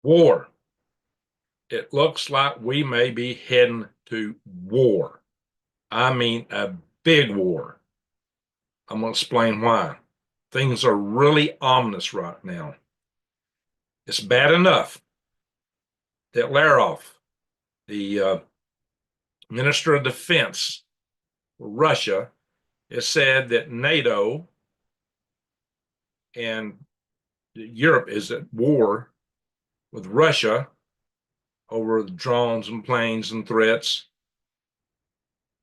War. It looks like we may be heading to war. I mean, a big war. I'm going to explain why. Things are really ominous right now. It's bad enough that Lavrov, the Minister of Defense for Russia, has said that NATO and Europe is at war with Russia over the drones and planes and threats.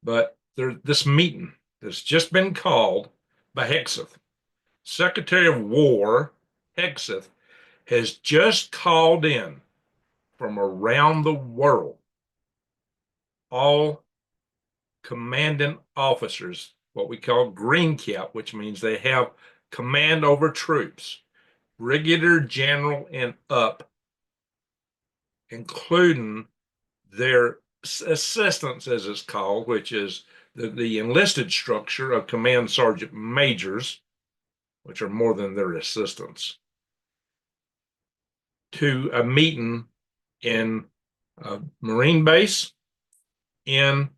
But there's this meeting that's just been called by Hegseth. Secretary of War Hegseth has just called in from around the world all commanding officers, what we call green cap, which means they have command over troops, brigadier general and up, including their assistants, as it's called, which is the enlisted structure of command sergeant majors, which are more than their assistants, to a meeting in a Marine base in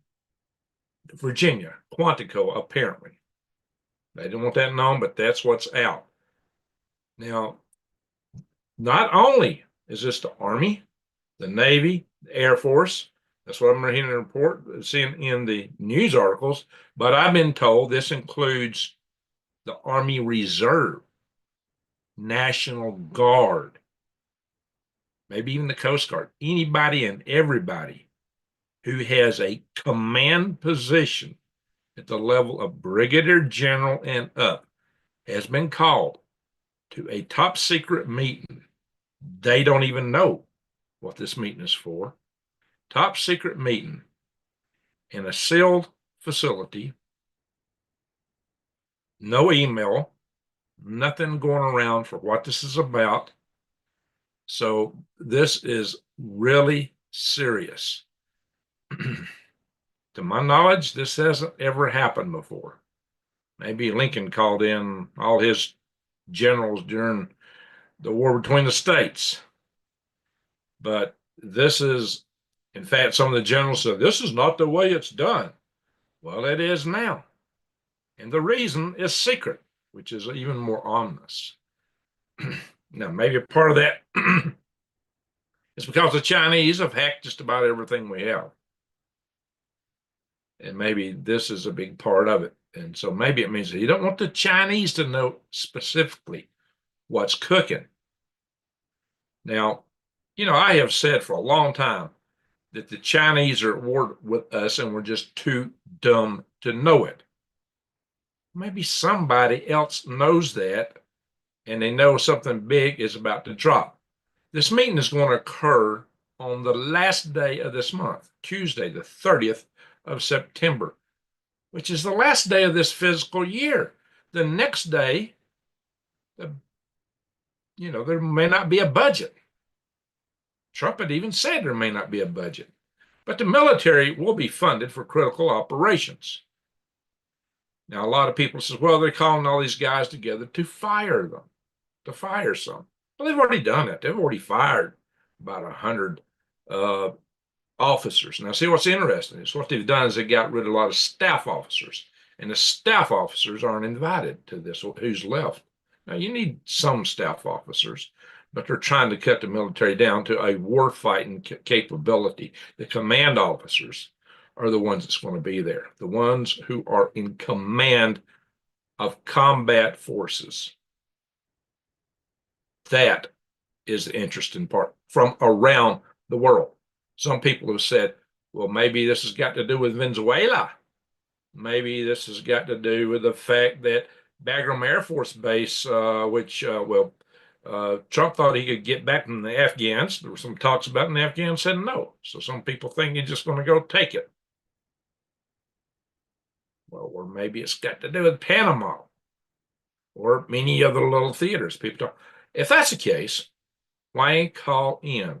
Virginia, Quantico, apparently. They don't want that known, but that's what's out. Now, not only is this the Army, the Navy, the Air Force, that's what I'm hearing in the report, seeing in the news articles, but I've been told this includes the Army Reserve, National Guard, maybe even the Coast Guard, anybody and everybody who has a command position at the level of brigadier general and up has been called to a top secret meeting. They don't even know what this meeting is for. Top secret meeting in a sealed facility, no email, nothing going around for what this is about. So this is really serious. To my knowledge, this hasn't ever happened before. Maybe Lincoln called in all his generals during the war between the states. But this is, in fact, some of the generals said, this is not the way it's done. Well, it is now. And the reason is secret, which is even more ominous. Now, maybe a part of that is because the Chinese have hacked just about everything we have. And maybe this is a big part of it. And so maybe it means that you don't want the Chinese to know specifically what's cooking. Now, I have said for a long time that the Chinese are at war with us and we're just too dumb to know it. Maybe somebody else knows that and they know something big is about to drop. This meeting is going to occur on the last day of this month, Tuesday, the 30th of September, which is the last day of this fiscal year. The next day, there may not be a budget. Trump had even said there may not be a budget, but the military will be funded for critical operations. Now, a lot of people say, well, they're calling all these guys together to fire them, to fire some. Well, they've already done it. They've already fired about 100 officers. Now, see what's interesting is what they've done is they got rid of a lot of staff officers, and the staff officers aren't invited to this. Who's left? Now, you need some staff officers, but they're trying to cut the military down to a war-fighting capability. The command officers are the ones that's going to be there, the ones who are in command of combat forces. That is the interesting part from around the world. Some people have said, well, maybe this has got to do with Venezuela. Maybe this has got to do with the fact that Bagram Air Force Base, Trump thought he could get back from the Afghans. There were some talks about it, and the Afghans said no. So some people think he's just going to go take it. Well, or maybe it's got to do with Panama or many other little theaters. People talk. If that's the case, why ain't call in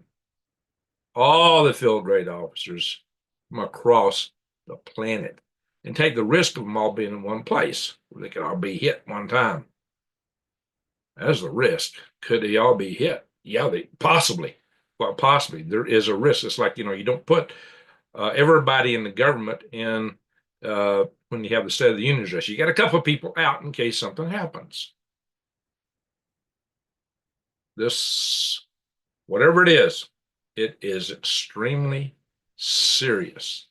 all the field grade officers from across the planet and take the risk of them all being in one place where they could all be hit one time? That's the risk. Could they all be hit? Yeah, they possibly. Well, possibly there is a risk. It's like, you don't put everybody in the government in when you have the State of the Union address. You got a couple of people out in case something happens. This, whatever it is extremely serious.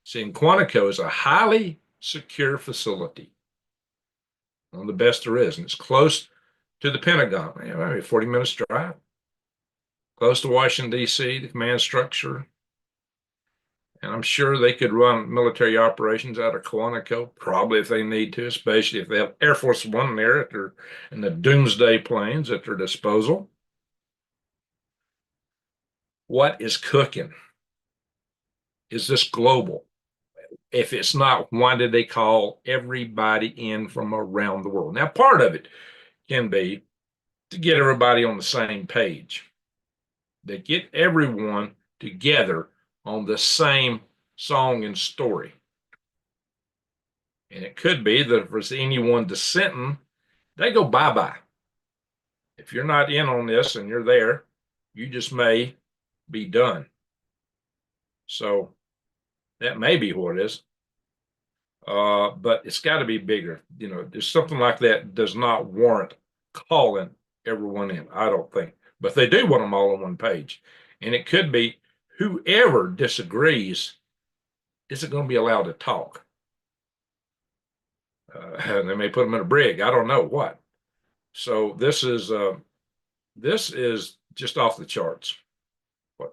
See, in Quantico is a highly secure facility, one of the best there is, and it's close to the Pentagon. Maybe 40 minutes drive, close to Washington, D.C., the command structure. And I'm sure they could run military operations out of Quantico, probably if they need to, especially if they have Air Force One there and the Doomsday planes at their disposal. What is cooking? Is this global? If it's not, why did they call everybody in from around the world? Now, part of it can be to get everybody on the same page. They get everyone together on the same song and story. And it could be that if there's anyone dissenting, they go bye-bye. If you're not in on this and you're there, you just may be done. So that may be what it is. But it's got to be bigger. There's something like that does not warrant calling everyone in, I don't think. But they do want them all on one page. And it could be whoever disagrees isn't going to be allowed to talk. They may put them in a brig. I don't know what. So this is just off the charts.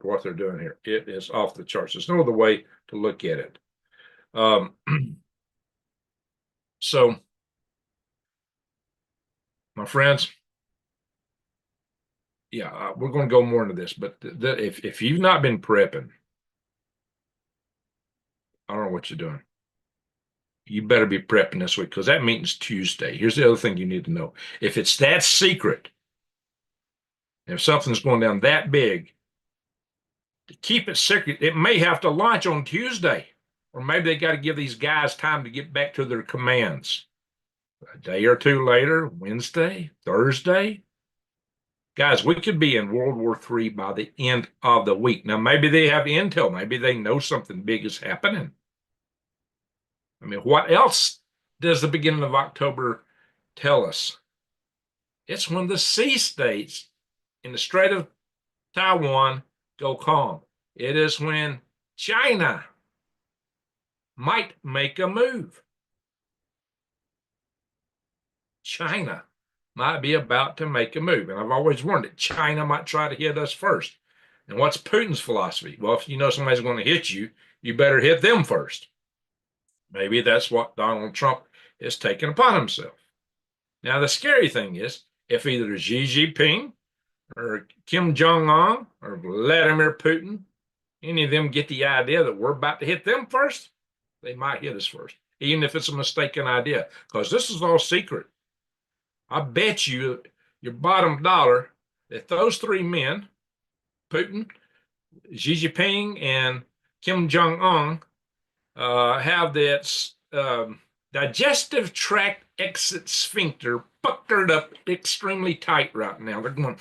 What they're doing here, it is off the charts. There's no other way to look at it. So, my friends, yeah, we're going to go more into this. But if you've not been prepping, I don't know what you're doing. You better be prepping this week because that meeting's Tuesday. Here's the other thing you need to know. If it's that secret, if something's going down that big, to keep it secret, it may have to launch on Tuesday. Or maybe they got to give these guys time to get back to their commands. A day or two later, Wednesday, Thursday. Guys, we could be in World War III by the end of the week. Now, maybe they have intel. Maybe they know something big is happening. I mean, what else does the beginning of October tell us? It's when the sea states in the Strait of Taiwan go calm. It is when China might make a move. China might be about to make a move. And I've always warned that China might try to hit us first. And what's Putin's philosophy? Well, if you know somebody's going to hit you, you better hit them first. Maybe that's what Donald Trump is taking upon himself. Now, the scary thing is, if either Xi Jinping or Kim Jong-un or Vladimir Putin, any of them get the idea that we're about to hit them first, they might hit us first, even if it's a mistaken idea, because this is all secret. I bet you your bottom dollar that those three men, Putin, Xi Jinping, and Kim Jong-un, have that digestive tract exit sphincter puckered up extremely tight right now. They're going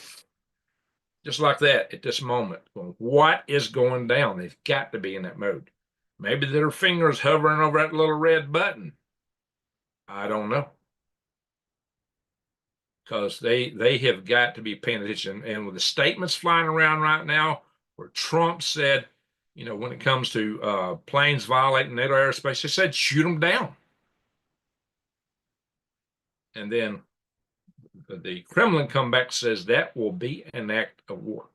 just like that at this moment. What is going down? They've got to be in that mode. Maybe their fingers hovering over that little red button. I don't know. Because they have got to be paying attention. And with the statements flying around right now where Trump said, when it comes to planes violating NATO airspace, they said shoot them down. And then the Kremlin comeback says that will be an act of war.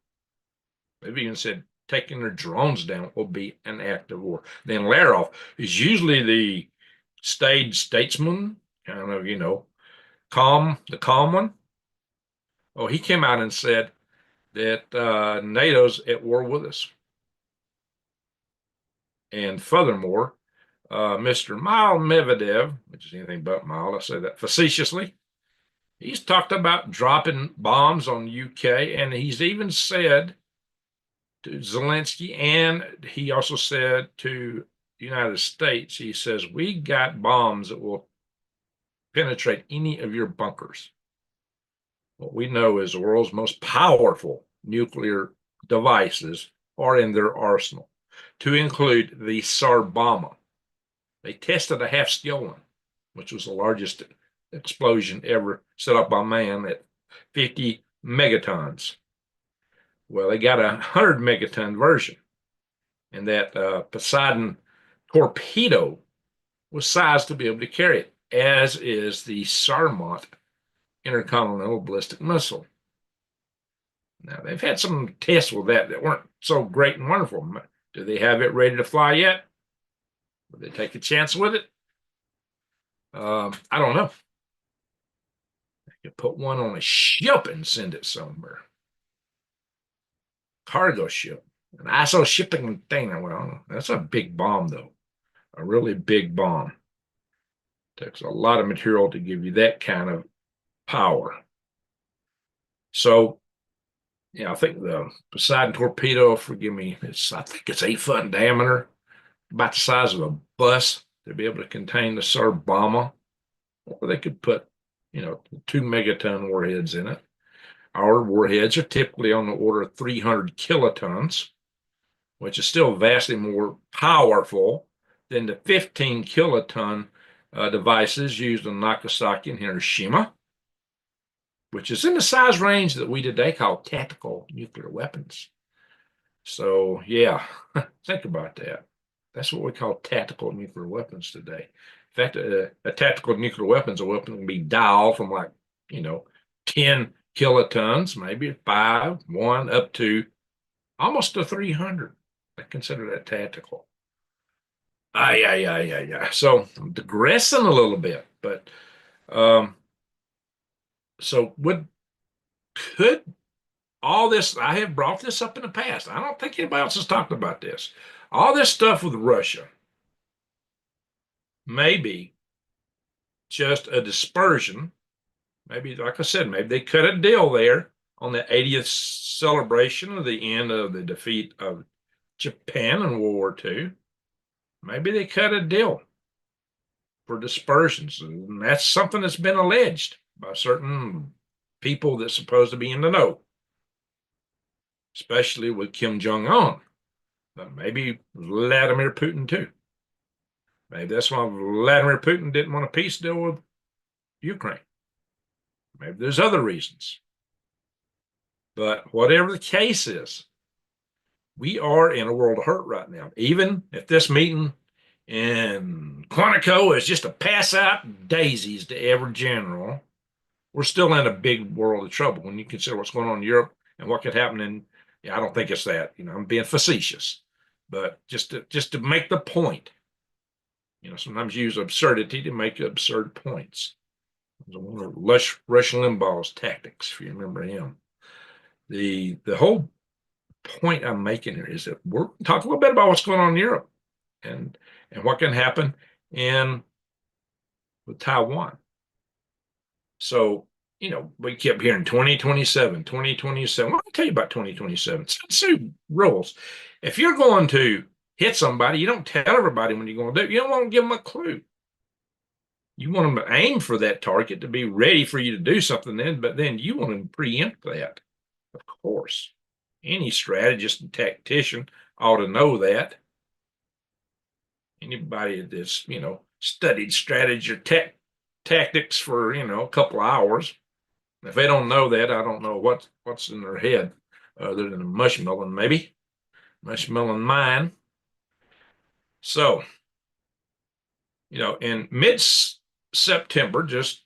They've even said taking their drones down will be an act of war. Then Lavrov is usually the staid statesman, kind of, the calm one. Oh, he came out and said that NATO's at war with us. And furthermore, Mr. Mile Medvedev, which is anything but mild, I say that facetiously, he's talked about dropping bombs on the UK, and he's even said to Zelensky, and he also said to the United States, he says, we got bombs that will penetrate any of your bunkers. What we know is the world's most powerful nuclear devices are in their arsenal, to include the Tsar Bomba. They tested a half-scale one, which was the largest explosion ever set up by man at 50 megatons. Well, they got a 100 megaton version, and that Poseidon torpedo was sized to be able to carry it, as is the Sarmat intercontinental ballistic missile. Now, they've had some tests with that weren't so great and wonderful. Do they have it ready to fly yet? Would they take a chance with it? I don't know. They could put one on a ship and send it somewhere. Cargo ship, an ISO shipping container. Well, that's a big bomb, though. A really big bomb. Takes a lot of material to give you that kind of power. So, I think the Poseidon torpedo, forgive me, I think it's 8 foot in diameter, about the size of a bus to be able to contain the Tsar Bomba. Or they could put, 2 megaton warheads in it. Our warheads are typically on the order of 300 kilotons, which is still vastly more powerful than the 15 kiloton devices used in Nagasaki and Hiroshima, which is in the size range that we today call tactical nuclear weapons. So, yeah, think about that. That's what we call tactical nuclear weapons today. In fact, a tactical nuclear weapon is a weapon that can be dialed from 10 kilotons, maybe 5, 1, up to almost to 300. I consider that tactical. Yeah. So I'm digressing a little bit, but so could all this, I have brought this up in the past. I don't think anybody else has talked about this. All this stuff with Russia maybe just a dispersion. Maybe, like I said, maybe they cut a deal there on the 80th celebration of the end of the defeat of Japan in World War II. Maybe they cut a deal for dispersions. And that's something that's been alleged by certain people that's supposed to be in the know, especially with Kim Jong-un. But maybe Vladimir Putin too. Maybe that's why Vladimir Putin didn't want a peace deal with Ukraine. Maybe there's other reasons. But whatever the case is, we are in a world of hurt right now. Even if this meeting in Quantico is just a pass out daisies to every general, we're still in a big world of trouble when you consider what's going on in Europe and what could happen in. I don't think it's that. I'm being facetious, but just to make the point. Sometimes you use absurdity to make absurd points. One of Rush Limbaugh's tactics, if you remember him. The whole point I'm making here is that we're talking a little bit about what's going on in Europe and what can happen with Taiwan. So, we kept hearing 2027, 2027. Well, I'll tell you about 2027. Sun Tzu rules. If you're going to hit somebody, you don't tell everybody when you're going to do it. You don't want to give them a clue. You want them to aim for that target to be ready for you to do something then, but then you want to preempt that, of course. Any strategist and tactician ought to know that. Anybody that's, studied strategy or tactics for, a couple of hours, if they don't know that, I don't know what's in their head other than a mushmelon, maybe. Mushmelon mine. So, in mid-September, just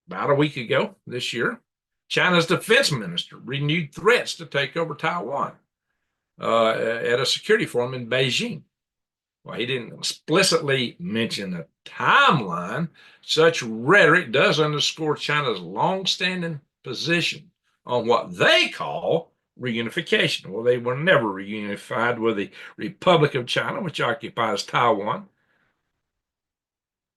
about a week ago this year, China's defense minister renewed threats to take over Taiwan at a security forum in Beijing. Well, he didn't explicitly mention a timeline. Such rhetoric does underscore China's long-standing position on what they call reunification. Well, they were never reunified with the Republic of China, which occupies Taiwan,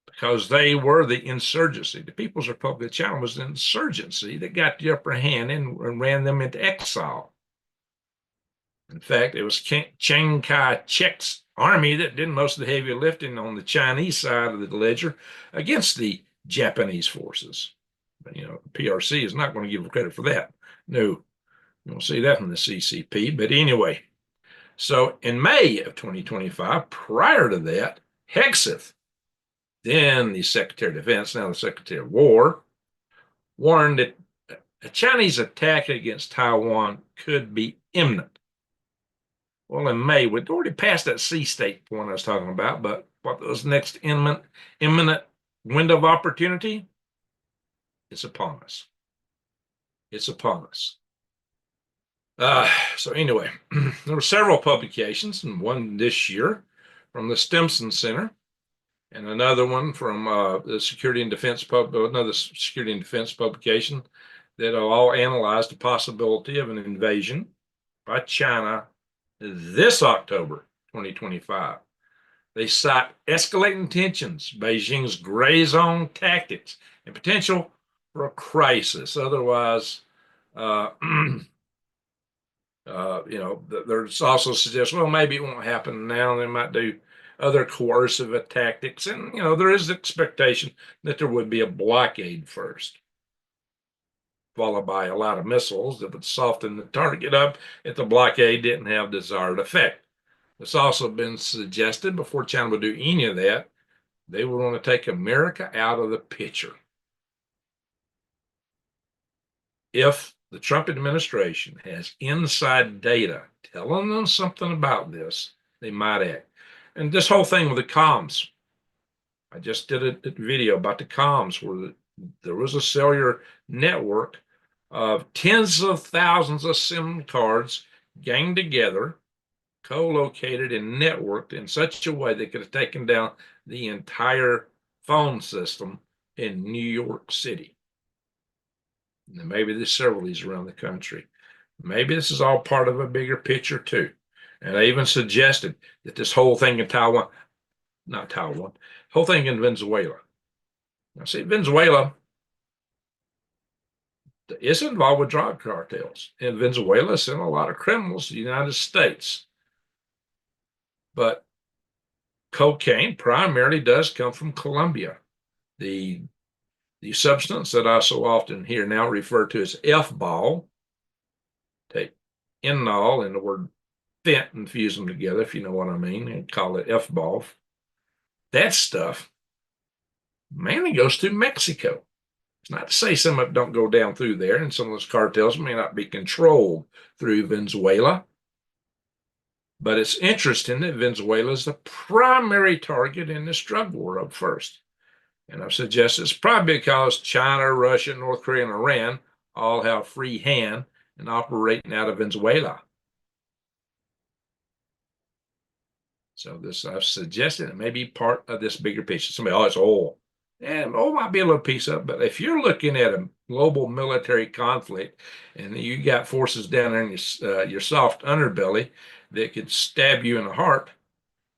because they were the insurgency. The People's Republic of China was the insurgency that got the upper hand and ran them into exile. In fact, it was Chiang Kai-shek's army that did most of the heavy lifting on the Chinese side of the ledger against the Japanese forces. But, the PRC is not going to give credit for that. No, You'll see that in the CCP. But anyway, so in May of 2025, prior to that, Hegseth, then the Secretary of Defense, now the Secretary of War, warned that a Chinese attack against Taiwan could be imminent. Well, in May, we'd already passed that sea state point I was talking about, but what was next imminent window of opportunity? It's upon us. It's upon us. So anyway, there were several publications, and one this year from the Stimson Center, and another one from the Security and Defense another Security and Defense publication that all analyzed the possibility of an invasion by China this October 2025. They cite escalating tensions, Beijing's gray zone tactics, and potential for a crisis. Otherwise, there's also suggestion, well, maybe it won't happen now. They might do other coercive tactics. And, there is the expectation that there would be a blockade first, followed by a lot of missiles that would soften the target up if the blockade didn't have desired effect. It's also been suggested before China would do any of that, they would want to take America out of the picture. If the Trump administration has inside data telling them something about this, they might act. And this whole thing with the comms, I just did a video about the comms where there was a cellular network of tens of thousands of SIM cards ganged together, co-located and networked in such a way they could have taken down the entire phone system in New York City. And maybe there's several of these around the country. Maybe this is all part of a bigger picture too. And I even suggested that this whole thing in whole thing in Venezuela. Now, see, Venezuela is involved with drug cartels. And Venezuela sent a lot of criminals to the United States. But cocaine primarily does come from Colombia. The substance that I so often hear now referred to as F-ball, take N-nol and the word fent and fuse them together, if you know what I mean, and call it F-ball. That stuff mainly goes through Mexico. It's not to say some of it don't go down through there, and some of those cartels may not be controlled through Venezuela. But it's interesting that Venezuela is the primary target in this drug war up first. And I've suggested it's probably because China, Russia, North Korea, and Iran all have free hand in operating out of Venezuela. So I've suggested it may be part of this bigger picture. Somebody, it's oil. And oil might be a little piece of it, but if you're looking at a global military conflict and you got forces down there in your soft underbelly that could stab you in the heart,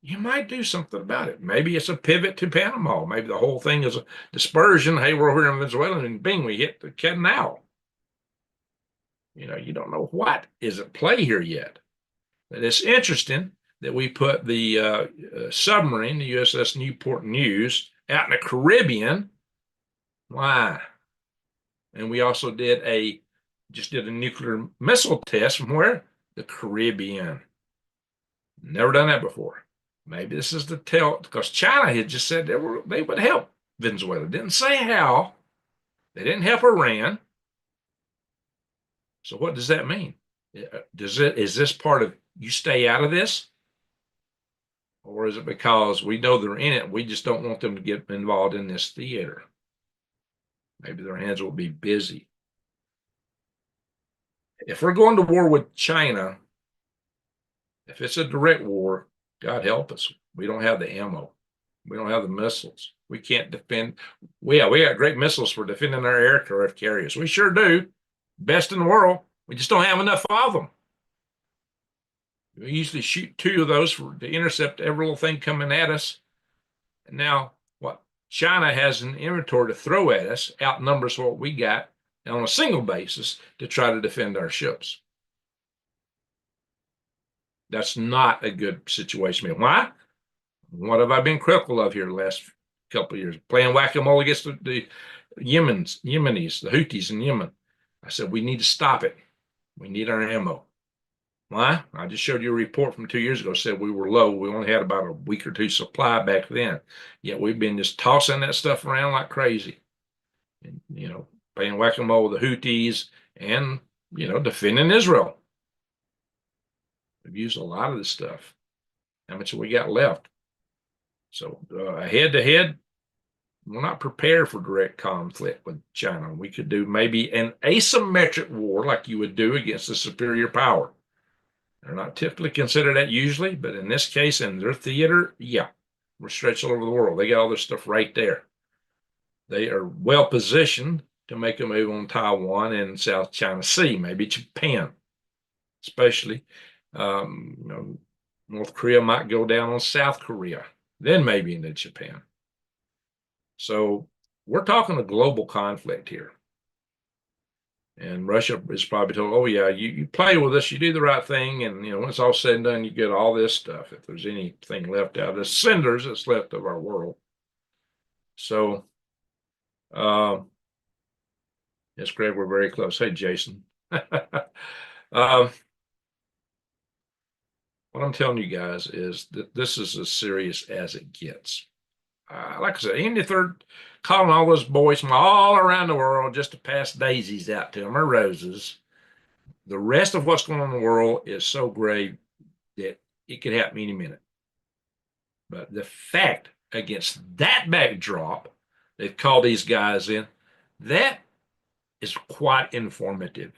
you might do something about it. Maybe it's a pivot to Panama. Maybe the whole thing is a dispersion. Hey, we're over here in Venezuela, and bing, we hit the canal. You don't know what is at play here yet. But it's interesting that we put the submarine, the USS Newport News, out in the Caribbean. Why? And we also just did a nuclear missile test from where? The Caribbean. Never done that before. Maybe this is the tell, because China had just said they would help Venezuela. Didn't say how. They didn't help Iran. So what does that mean? Is this part of you stay out of this? Or is it because we know they're in it, we just don't want them to get involved in this theater? Maybe their hands will be busy. If we're going to war with China, if it's a direct war, God help us. We don't have the ammo. We don't have the missiles. We can't defend. We got great missiles for defending our aircraft carriers. We sure do. Best in the world. We just don't have enough of them. We usually shoot 2 of those to intercept every little thing coming at us. And now what China has an inventory to throw at us outnumbers what we got on a single basis to try to defend our ships. That's not a good situation. Why? What have I been critical of here the last couple of years? Playing whack-a-mole against the Yemenis, the Houthis in Yemen. I said, we need to stop it. We need our ammo. Why? I just showed you a report from 2 years ago, said we were low. We only had about a week or two supply back then. Yet we've been just tossing that stuff around like crazy. And, playing whack-a-mole with the Houthis and, defending Israel. We've used a lot of this stuff. How much have we got left? So head-to-head, we're not prepared for direct conflict with China. We could do maybe an asymmetric war like you would do against a superior power. They're not typically considered that usually, but in this case, in their theater, yeah, we're stretched all over the world. They got all this stuff right there. They are well positioned to make a move on Taiwan and South China Sea, maybe Japan, especially. North Korea might go down on South Korea, then maybe into Japan. So we're talking a global conflict here. And Russia is probably told, oh, yeah, you play with us, you do the right thing. And, when it's all said and done, you get all this stuff. If there's anything left out of the cinders that's left of our world. So, yes, Greg, we're very close. Hey, Jason. What I'm telling you guys is that this is as serious as it gets. Like I said, India third calling all those boys from all around the world just to pass daisies out to them or roses. The rest of what's going on in the world is so grave that it could happen any minute. But the fact against that backdrop, they've called these guys in, that is quite informative.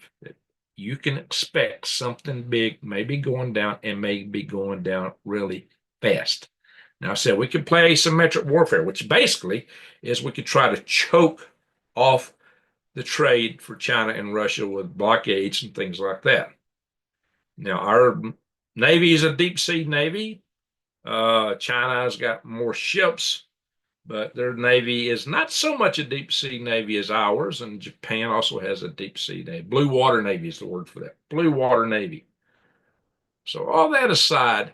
You can expect something big maybe going down and maybe going down really fast. Now, I said we could play asymmetric warfare, which basically is we could try to choke off the trade for China and Russia with blockades and things like that. Now, our Navy is a deep sea Navy. China's got more ships, but their Navy is not so much a deep sea Navy as ours, and Japan also has a deep sea Navy. Blue water Navy is the word for that. Blue water Navy. So all that aside,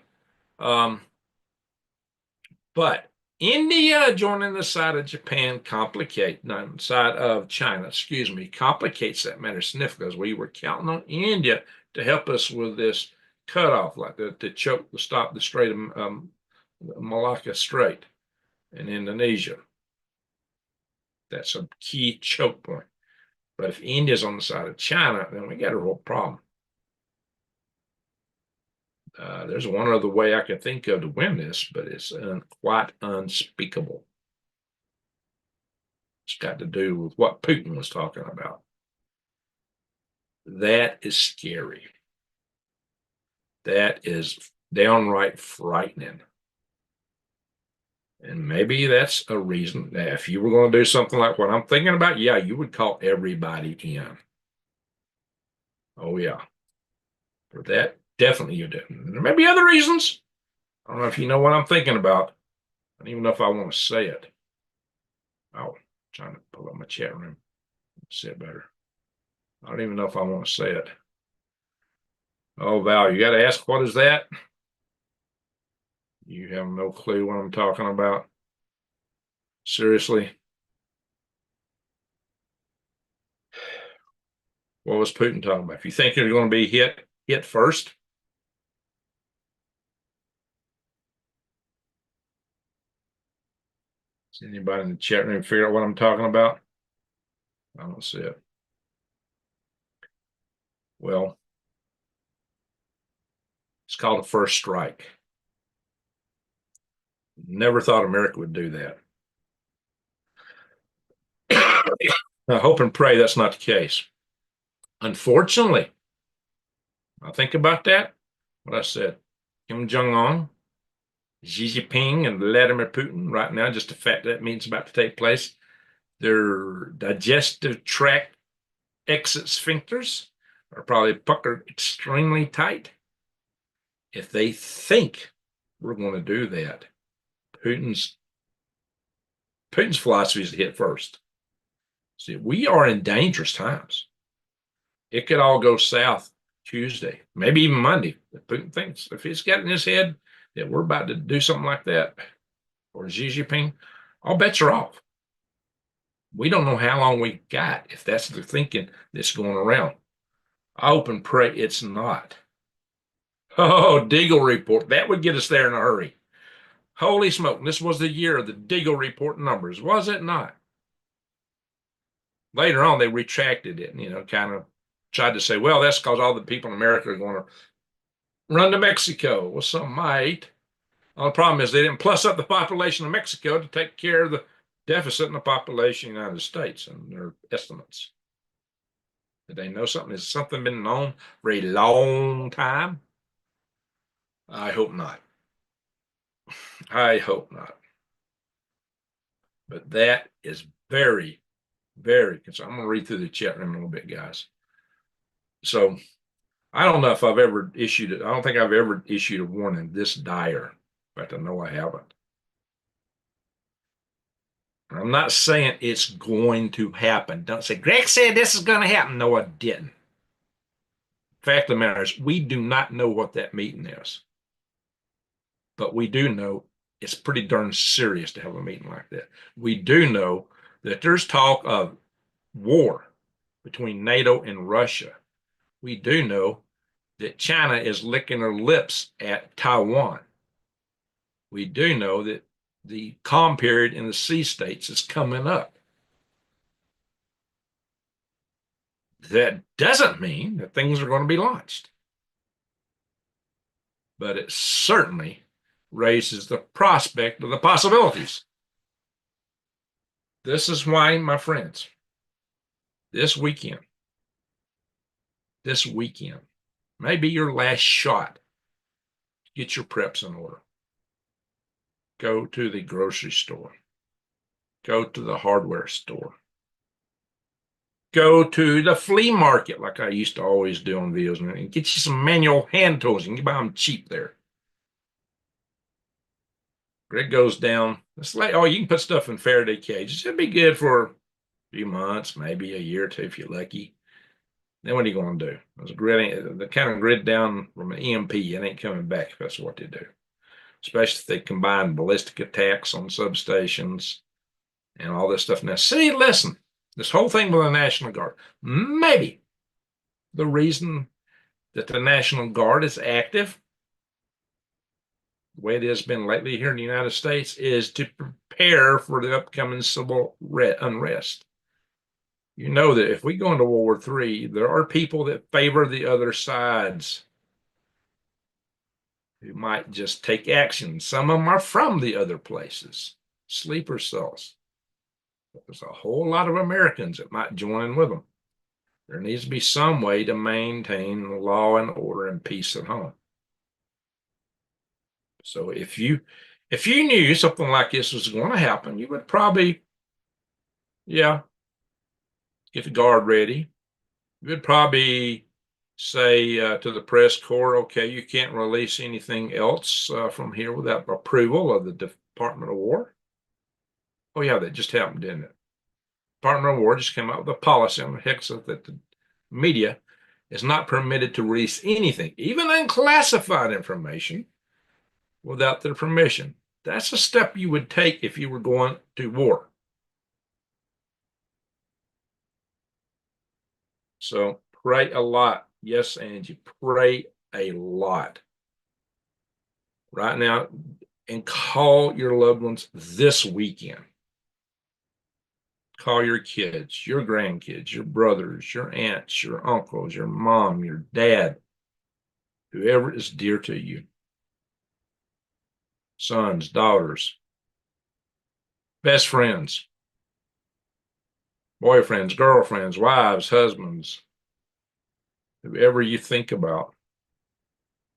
but India joining the side of Japan side of China, complicates that matter significantly. We were counting on India to help us with this cutoff, like to stop the Strait of Malacca Strait in Indonesia. That's a key choke point. But if India's on the side of China, then we got a real problem. There's one other way I can think of to win this, but it's quite unspeakable. It's got to do with what Putin was talking about. That is scary. That is downright frightening. And maybe that's a reason that if you were going to do something like what I'm thinking about, yeah, you would call everybody in. Oh, yeah. For that, definitely you do. There may be other reasons. I don't know if you know what I'm thinking about. I don't even know if I want to say it. Oh, I'm trying to pull up my chat room. Say it better. I don't even know if I want to say it. Oh, Val, you got to ask, what is that? You have no clue what I'm talking about. Seriously? What was Putin talking about? If you think you're going to be hit first. Does anybody in the chat room figure out what I'm talking about? I don't see it. Well, it's called a first strike. Never thought America would do that. I hope and pray that's not the case. Unfortunately, I think about that, what I said, Kim Jong-un, Xi Jinping, and Vladimir Putin right now, just the fact that meeting's about to take place, their digestive tract exit sphincters are probably puckered extremely tight. If they think we're going to do that, Putin's philosophy is to hit first. See, we are in dangerous times. It could all go south Tuesday, maybe even Monday. If Putin thinks, if he's got in his head that we're about to do something like that, or Xi Jinping, all bets are off. We don't know how long we got if that's the thinking that's going around. I hope and pray it's not. Oh, Deagle report. That would get us there in a hurry. Holy smoke. This was the year of the Deagle report numbers, was it not? Later on, they retracted it, kind of tried to say, well, that's because all the people in America are going to run to Mexico. Well, some might. Well, the problem is they didn't plus up the population of Mexico to take care of the deficit in the population of the United States and their estimates. Did they know something? Has something been known for a long time? I hope not. I hope not. But that is very, very concerning. I'm going to read through the chat room a little bit, guys. So I don't know if I've ever issued it. I don't think I've ever issued a warning this dire. In fact, I know I haven't. I'm not saying it's going to happen. Don't say, Greg said this is going to happen. No, I didn't. Fact of the matter is, we do not know what that meeting is. But we do know it's pretty darn serious to have a meeting like that. We do know that there's talk of war between NATO and Russia. We do know that China is licking her lips at Taiwan. We do know that the calm period in the sea states is coming up. That doesn't mean that things are going to be launched, but it certainly raises the prospect of the possibilities. This is why, my friends, this weekend may be your last shot. Get your preps in order. Go to the grocery store. Go to the hardware store. Go to the flea market like I used to always do on videos and get you some manual hand tools. You can buy them cheap there. Greg goes down. It's like, oh, you can put stuff in Faraday cages. It'd be good for a few months, maybe a year or two if you're lucky. Then what are you going to do? The kind of grid down from an EMP, it ain't coming back if that's what they do. Especially if they combine ballistic attacks on substations and all this stuff. Now, see, listen, this whole thing with the National Guard, maybe the reason that the National Guard is active, the way it has been lately here in the United States, is to prepare for the upcoming civil unrest. You know that if we go into World War III, there are people that favor the other sides who might just take action. Some of them are from the other places, sleeper cells. But there's a whole lot of Americans that might join in with them. There needs to be some way to maintain law and order and peace at home. So if you knew something like this was going to happen, you would probably, get the guard ready. You would probably say to the press corps, okay, you can't release anything else from here without approval of the Department of War. Oh yeah, that just happened, didn't it? Department of War just came out with a policy on the Hegseth that the media is not permitted to release anything, even unclassified information, without their permission. That's a step you would take if you were going to war. So pray a lot. Yes, Angie, pray a lot right now and call your loved ones this weekend. Call your kids, your grandkids, your brothers, your aunts, your uncles, your mom, your dad, whoever is dear to you. Sons, daughters, best friends, boyfriends, girlfriends, wives, husbands, whoever you think about,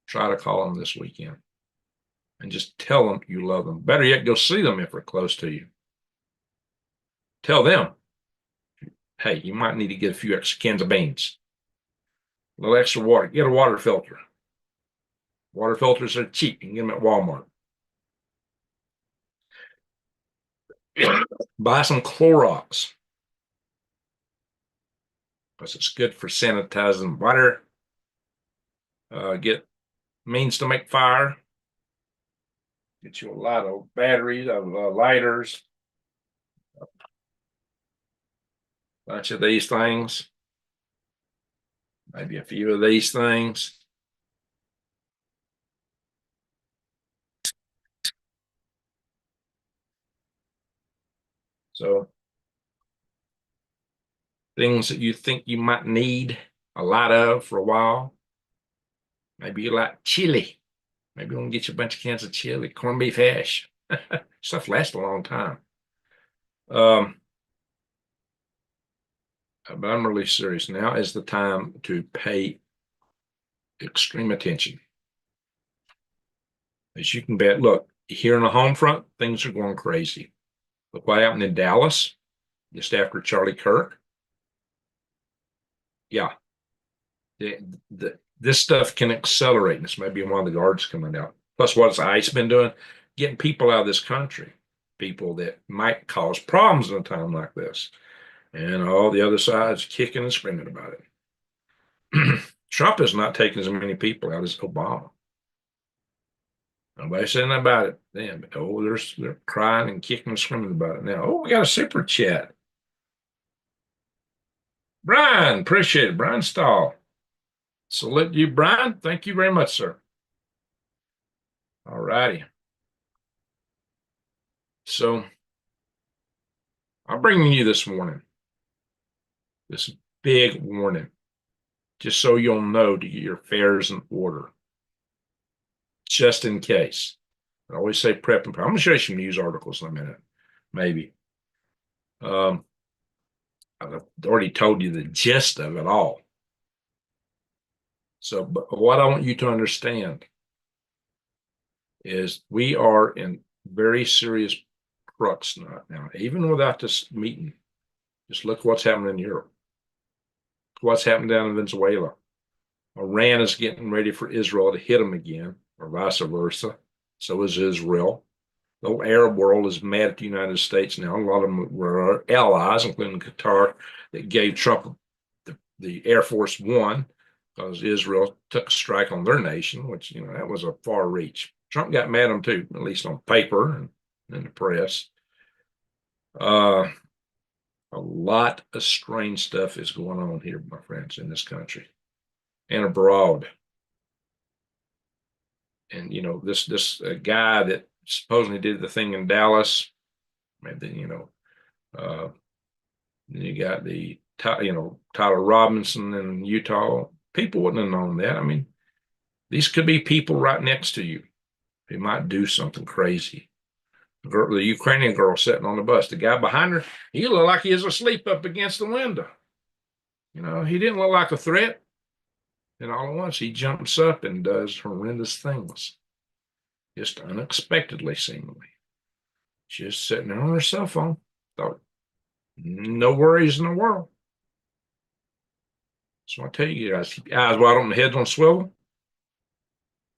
try to call them this weekend and just tell them you love them. Better yet, go see them if they're close to you. Tell them, hey, you might need to get a few extra cans of beans, a little extra water. Get a water filter. Water filters are cheap. You can get them at Walmart. Buy some Clorox because it's good for sanitizing water. Get means to make fire. Get you a lot of batteries, lighters, a bunch of these things. maybe a few of these things. So things that you think you might need a lot of for a while. Maybe you like chili. Maybe you want to get you a bunch of cans of chili, corned beef hash. Stuff lasts a long time. But I'm really serious. Now is the time to pay extreme attention. As you can bet, look, here in the home front, things are going crazy. Look what happened in Dallas just after Charlie Kirk. Yeah, this stuff can accelerate. This may be one of the guards coming out. Plus, what's ICE been doing? Getting people out of this country, people that might cause problems in a time like this. And all the other side's kicking and screaming about it. Trump is not taking as many people out as Obama. Nobody said anything about it then. But, oh, they're crying and kicking and screaming about it now. Oh, we got a super chat. Brian, appreciate it. Brian Stahl. Salute you, Brian. Thank you very much, sir. All righty. So I'm bringing you this warning, this big warning, just so you'll know to get your affairs in order, just in case. I always say prep and prep. I'm going to show you some news articles in a minute, maybe. I've already told you the gist of it all. So, but what I want you to understand is we are in very serious crux now, even without this meeting. Just look what's happening in Europe. What's happened down in Venezuela. Iran is getting ready for Israel to hit them again, or vice versa. So is Israel. The whole Arab world is mad at the United States now. A lot of them were our allies, including Qatar, that gave Trump the Air Force One because Israel took a strike on their nation, which, you know, that was a far reach. Trump got mad at them too, at least on paper and in the press. A lot of strange stuff is going on here, my friends, in this country and abroad. And, you know, this guy that supposedly did the thing in Dallas, maybe, you know, you got the, you know, Tyler Robinson in Utah. People wouldn't have known that. I mean, these could be people right next to you. They might do something crazy. The Ukrainian girl sitting on the bus, the guy behind her, he looked like he was asleep up against the window. You know, he didn't look like a threat. And all at once, he jumps up and does horrendous things, just unexpectedly, seemingly. Just sitting there on her cell phone. Thought, no worries in the world. So I tell you guys, keep your eyes wide open, heads on swivel.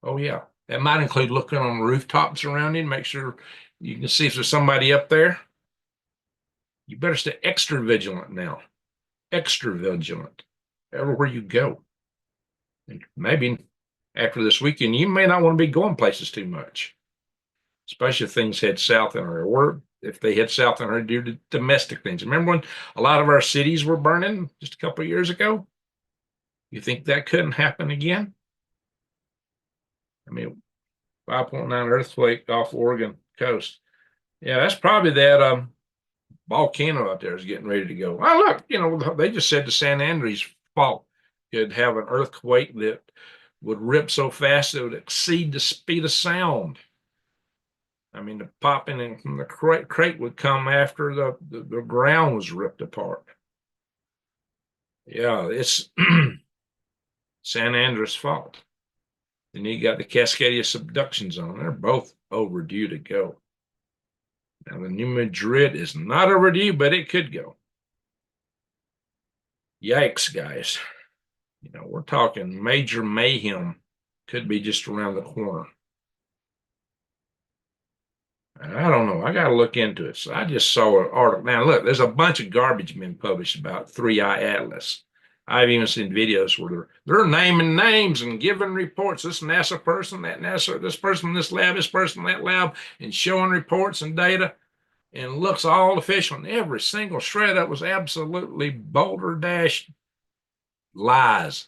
Oh, yeah. That might include looking on rooftops around you to make sure you can see if there's somebody up there. You better stay extra vigilant now. Extra vigilant everywhere you go. And maybe after this weekend, you may not want to be going places too much, especially if things head south in our, or if they head south in our due to domestic things. Remember when a lot of our cities were burning just a couple of years ago? You think that couldn't happen again? I mean, 5.9 earthquake off Oregon coast. Yeah, that's probably that volcano out there is getting ready to go. Oh, look, you know, they just said the San Andreas fault could have an earthquake that would rip so fast it would exceed the speed of sound. I mean, the popping in from the crate would come after the ground was ripped apart. Yeah, it's San Andreas fault. Then you got the Cascadia subduction zone. They're both overdue to go. Now, the New Madrid is not overdue, but it could go. Yikes, guys. You know, we're talking major mayhem could be just around the corner. And I don't know. I got to look into it. So I just saw an article. Now, look, there's a bunch of garbage being published about 3i Atlas. I've even seen videos where they're naming names and giving reports. This NASA person, that NASA, this person in this lab, this person in that lab, and showing reports and data. And looks all official. And every single shred of it was absolutely boulder dash lies.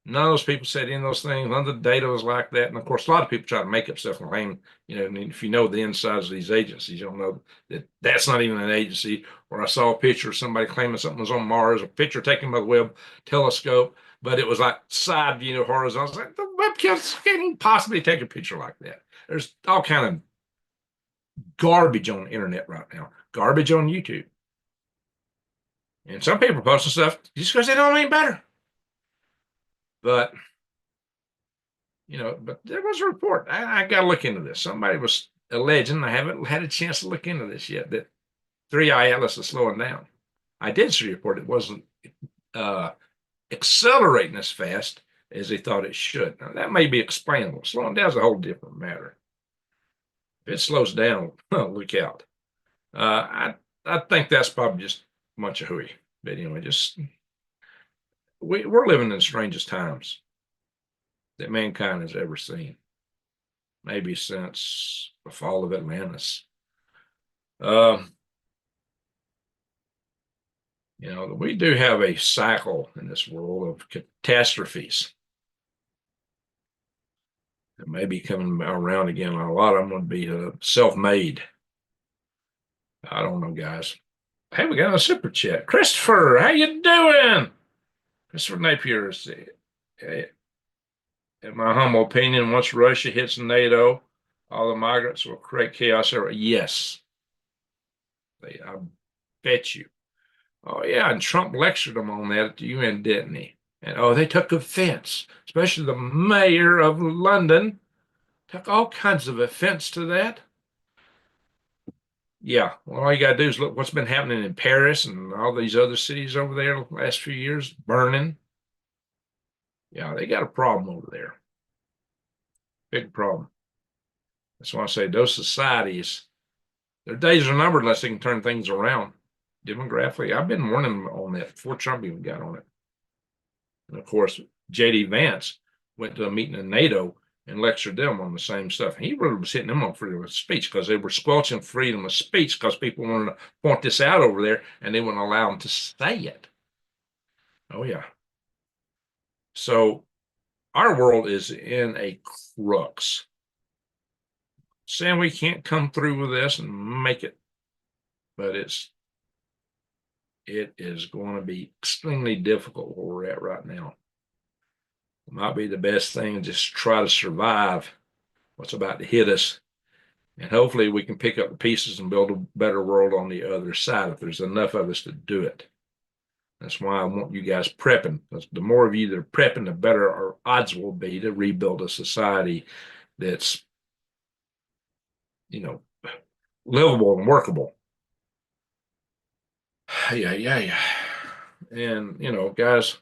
None of those people said any of those things. None of the data was like that. And of course, a lot of people try to make up stuff and claim, and if you know the insides of these agencies, you'll know that that's not even an agency. Or I saw a picture of somebody claiming something was on Mars, a picture taken by the Webb telescope, but it was like side view, horizontal. I was like, the web can't even possibly take a picture like that. There's all kind of garbage on the internet right now, garbage on YouTube. And some people posting stuff just because they don't know any better. But but there was a report. I got to look into this. Somebody was alleging, I haven't had a chance to look into this yet, that 3I Atlas is slowing down. I did see a report. It wasn't uh, accelerating as fast as they thought it should. Now, that may be explainable. Slowing down is a whole different matter. If it slows down, look out. I think that's probably just a bunch of hooey. But anyway, we're living in the strangest times that mankind has ever seen, maybe since the fall of Atlantis. We do have a cycle in this world of catastrophes that may be coming around again. A lot of them would be self-made. I don't know, guys. Hey, we got a super chat. Christopher, how you doing? Christopher Napier said, in my humble opinion, once Russia hits NATO, all the migrants will create chaos. Yes, I bet you. Oh, yeah, and Trump lectured them on that at the UN, didn't he? And they took offense, especially the mayor of London took all kinds of offense to that. Yeah, well, all you got to do is look what's been happening in Paris and all these other cities over there the last few years, burning. Yeah, they got a problem over there. Big problem. That's why I say those societies, their days are numbered unless they can turn things around demographically. I've been warning them on that before Trump even got on it. And of course, J.D. Vance went to a meeting in NATO and lectured them on the same stuff. He really was hitting them on freedom of speech because they were squelching freedom of speech because people wanted to point this out over there and they wouldn't allow them to say it. Oh, yeah. So our world is in a crux. Saying we can't come through with this and make it, but it is going to be extremely difficult where we're at right now. It might be the best thing to just try to survive what's about to hit us. And hopefully we can pick up the pieces and build a better world on the other side if there's enough of us to do it. That's why I want you guys prepping, because the more of you that are prepping, the better our odds will be to rebuild a society that's, livable and workable. Yeah. And, guys,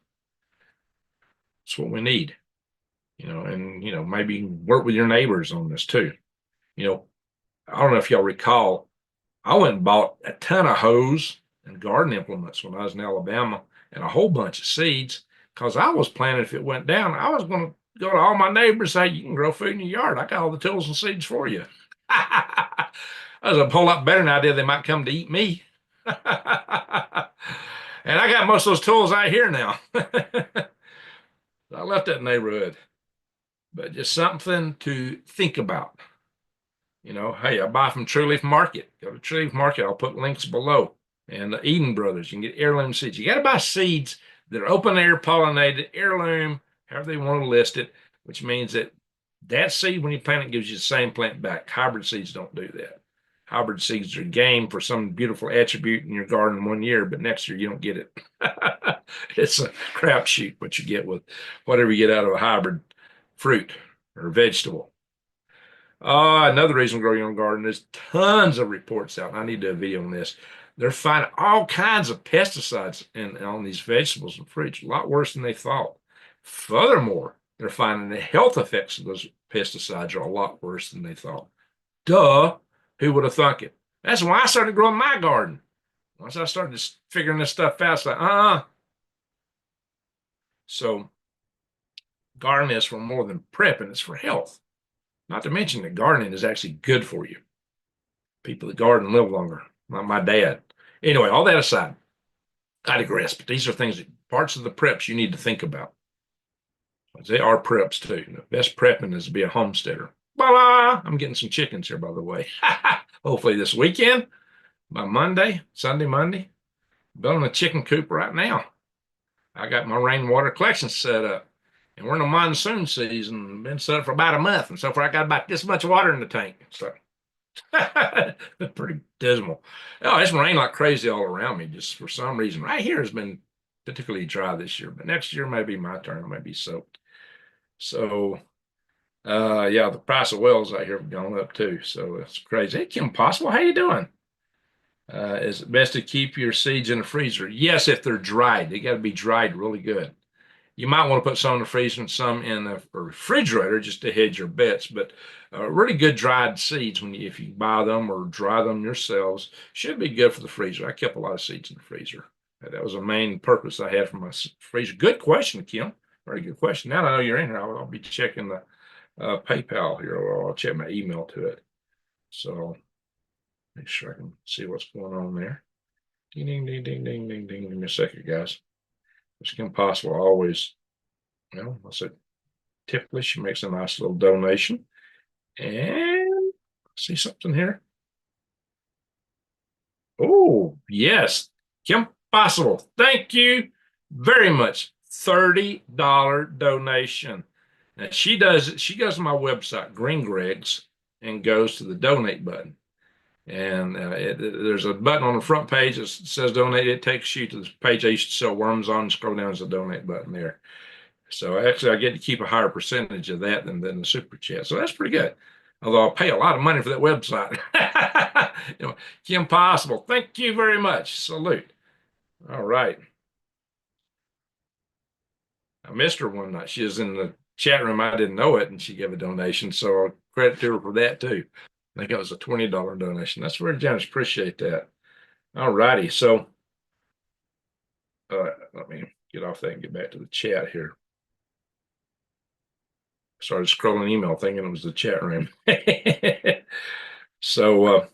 that's what we need, and, maybe work with your neighbors on this too. I don't know if y'all recall, I went and bought a ton of hose and garden implements when I was in Alabama and a whole bunch of seeds because I was planning if it went down, I was going to go to all my neighbors and say, you can grow food in your yard. I got all the tools and seeds for you. That was a whole lot better than idea they might come to eat me. And I got most of those tools out here now. I left that neighborhood, but just something to think about. Hey, I buy from True Leaf Market. Go to True Leaf Market. I'll put links below. And the Eden Brothers, you can get heirloom seeds. You got to buy seeds that are open air pollinated, heirloom, however they want to list it, which means that seed, when you plant it, gives you the same plant back. Hybrid seeds don't do that. Hybrid seeds are game for some beautiful attribute in your garden 1 year, but next year you don't get it. It's a crapshoot what you get with whatever you get out of a hybrid fruit or vegetable. Another reason to grow your own garden, there's tons of reports out, and I need to do a video on this. They're finding all kinds of pesticides on these vegetables and fruits, a lot worse than they thought. Furthermore, they're finding the health effects of those pesticides are a lot worse than they thought. Duh, who would have thunk it? That's why I started growing my garden. Once I started figuring this stuff out, it's like, So gardening is for more than prepping, it's for health. Not to mention that gardening is actually good for you. People that garden live longer, like my dad. Anyway, all that aside, I digress, but these are parts of the preps you need to think about. They are preps too. The best prepping is to be a homesteader. Voila! I'm getting some chickens here, by the way. Hopefully this weekend, by Monday, Sunday, Monday. Building a chicken coop right now. I got my rainwater collection set up. And we're in the monsoon season. Been set up for about a month. And so far I got about this much water in the tank. So pretty dismal. Oh, it's rained like crazy all around me. Just for some reason. Right here has been particularly dry this year. But next year may be my turn. I may be soaked. So yeah, the price of wells out here have gone up too. So it's crazy. Hey, Kim Possible, how you doing? Is it best to keep your seeds in the freezer? Yes, if they're dried. They got to be dried really good. You might want to put some in the freezer and some in the refrigerator just to hedge your bets. But really good dried seeds, if you buy them or dry them yourselves, should be good for the freezer. I kept a lot of seeds in the freezer. That was the main purpose I had for my freezer. Good question, Kim. Very good question. Now that I know you're in here, I'll be checking the PayPal here, or I'll check my email to it. So make sure I can see what's going on there. Ding, ding, ding, ding, ding, ding, ding. Give me a second, guys. It's impossible always. Well, I said typically she makes a nice little donation. And see something here. Oh, yes. Kim Possible. Thank you very much. $30 donation. Now she goes to my website, Green Greg's, and goes to the donate button. And there's a button on the front page that says donate. It takes you to the page I used to sell worms on. Scroll down, there's a donate button there. So actually, I get to keep a higher percentage of that than the super chat. So that's pretty good. Although I'll pay a lot of money for that website. Kim Possible, thank you very much. Salute. All right. I missed her one night. She was in the chat room. I didn't know it, and she gave a donation. So I'll credit to her for that too. I think it was a $20 donation. That's very generous. Appreciate that. All righty. So let me get off that and get back to the chat here. Started scrolling email thinking it was the chat room. So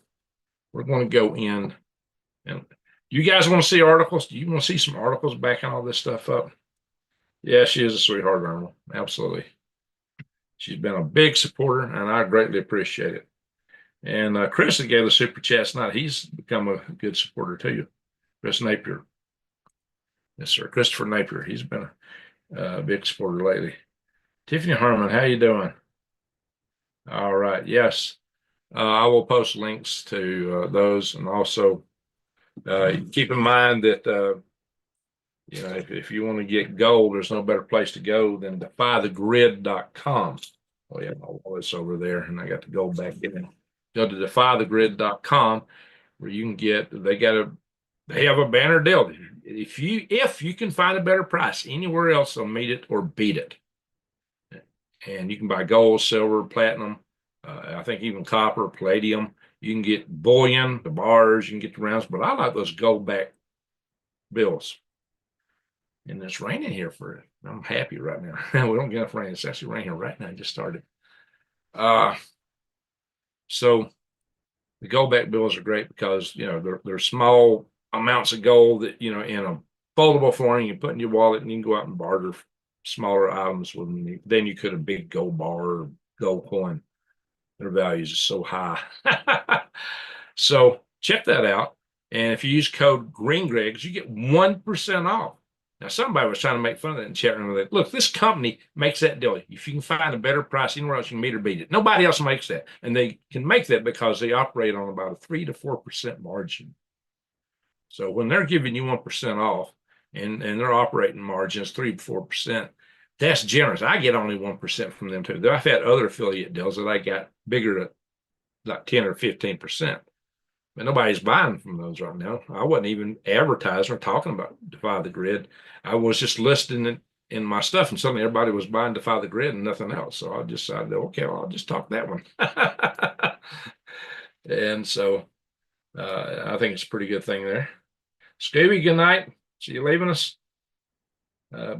we're going to go in. And you guys want to see articles? Do you want to see some articles backing all this stuff up? Yeah, she is a sweetheart, Arnold. Absolutely. She's been a big supporter, and I greatly appreciate it. And Chris that gave the super chat tonight, he's become a good supporter too. Chris Napier. Yes, sir. Christopher Napier. He's been a big supporter lately. Tiffany Harmon, how you doing? All right. Yes. I will post links to those. And also keep in mind that, if you want to get gold, there's no better place to go than defythegrid.com. Oh, yeah, my wallet's over there, and I got the gold back in. Go to defythegrid.com where you can they have a banner deal. If you can find a better price anywhere else, they'll meet it or beat it. And you can buy gold, silver, platinum, I think even copper, palladium. You can get bullion, the bars, you can get the rounds, but I like those gold back bills. And it's raining here I'm happy right now. We don't get enough rain. It's actually raining right now. It just started. So the gold back bills are great because, they're small amounts of gold that, in a foldable form, you put in your wallet and you can go out and barter smaller items with them. Then you could a big gold bar or gold coin. Their values are so high. So check that out. And if you use code GreenGregs, you get 1% off. Now, somebody was trying to make fun of that in the chat room. Look, this company makes that deal. If you can find a better price anywhere else, you can meet or beat it. Nobody else makes that. And they can make that because they operate on about a 3 to 4% margin. So when they're giving you 1% off and their operating margin is 3 to 4%, that's generous. I get only 1% from them too. I've had other affiliate deals that I got bigger at like 10 or 15%. But nobody's buying from those right now. I wasn't even advertising or talking about Defy the Grid. I was just listing it in my stuff, and suddenly everybody was buying Defy the Grid and nothing else. So I decided, okay, well, I'll just talk that one. And so I think it's a pretty good thing there. Scooby, good night. So you leaving us?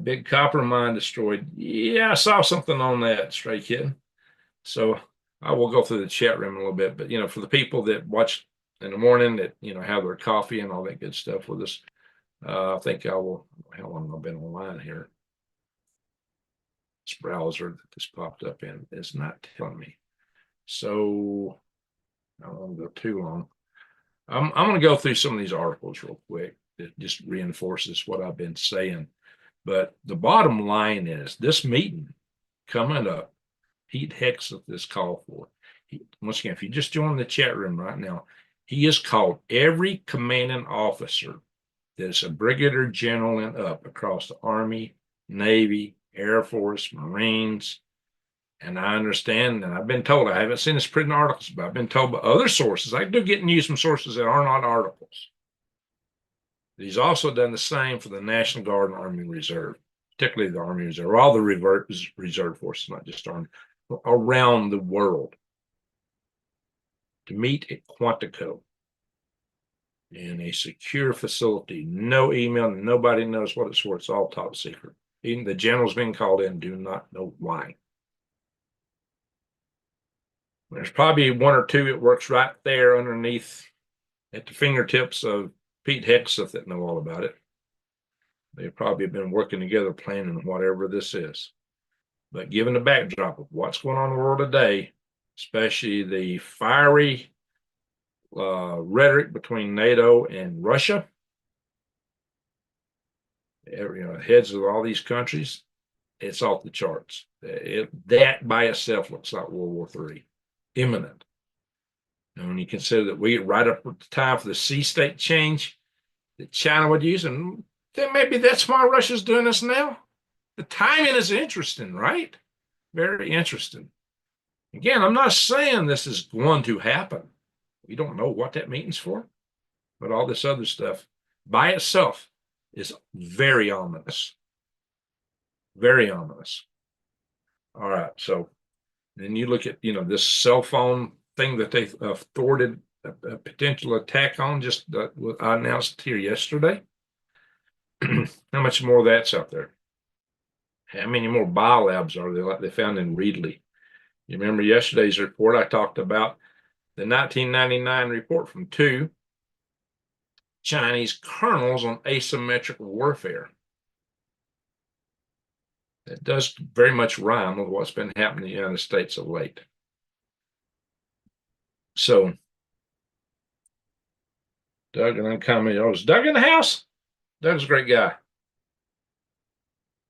Big copper mine destroyed. Yeah, I saw something on that, Stray Kid. So I will go through the chat room a little bit. But, for the people that watch in the morning that, have their coffee and all that good stuff with us, I think I will. How long have I been online here? browser that this popped up in is not telling me. So I don't want to go too long. I'm going to go through some of these articles real quick that just reinforces what I've been saying. But the bottom line is this meeting coming up, Pete Hegseth is called for. Once again, if you just join the chat room right now, he has called every commanding officer that's a brigadier general and up across the Army, Navy, Air Force, Marines. And I understand, and I've been told, I haven't seen this printed articles, but I've been told by other sources, I do get news from sources that are not articles. He's also done the same for the National Guard and Army Reserve, particularly the Army Reserve, all the reserve forces, not just Army, around the world, to meet at Quantico in a secure facility. No email, nobody knows what it's for. It's all top secret. Even the generals being called in do not know why. There's probably one or two that works right there underneath at the fingertips of Pete Hegseth that know all about it. They've probably been working together planning whatever this is. But given the backdrop of what's going on in the world today, especially the fiery rhetoric between NATO and Russia, heads of all these countries, it's off the charts. That by itself looks like World War III, imminent. And when you consider that we right up at the time for the sea state change that China would use, and then maybe that's why Russia's doing this now. The timing is interesting, right? Very interesting. Again, I'm not saying this is going to happen. We don't know what that means for, but all this other stuff by itself is very ominous. Very ominous. All right, so then you look at this cell phone thing that they thwarted a potential attack on. Just I announced here yesterday. How much more of that's out there? How many more biolabs are there like they found in Reedley? You remember yesterday's report? I talked about the 1999 report from two Chinese colonels on asymmetric warfare. It does very much rhyme with what's been happening in the United States of late. So, Doug and then comment, oh, is Doug in the house? Doug's a great guy.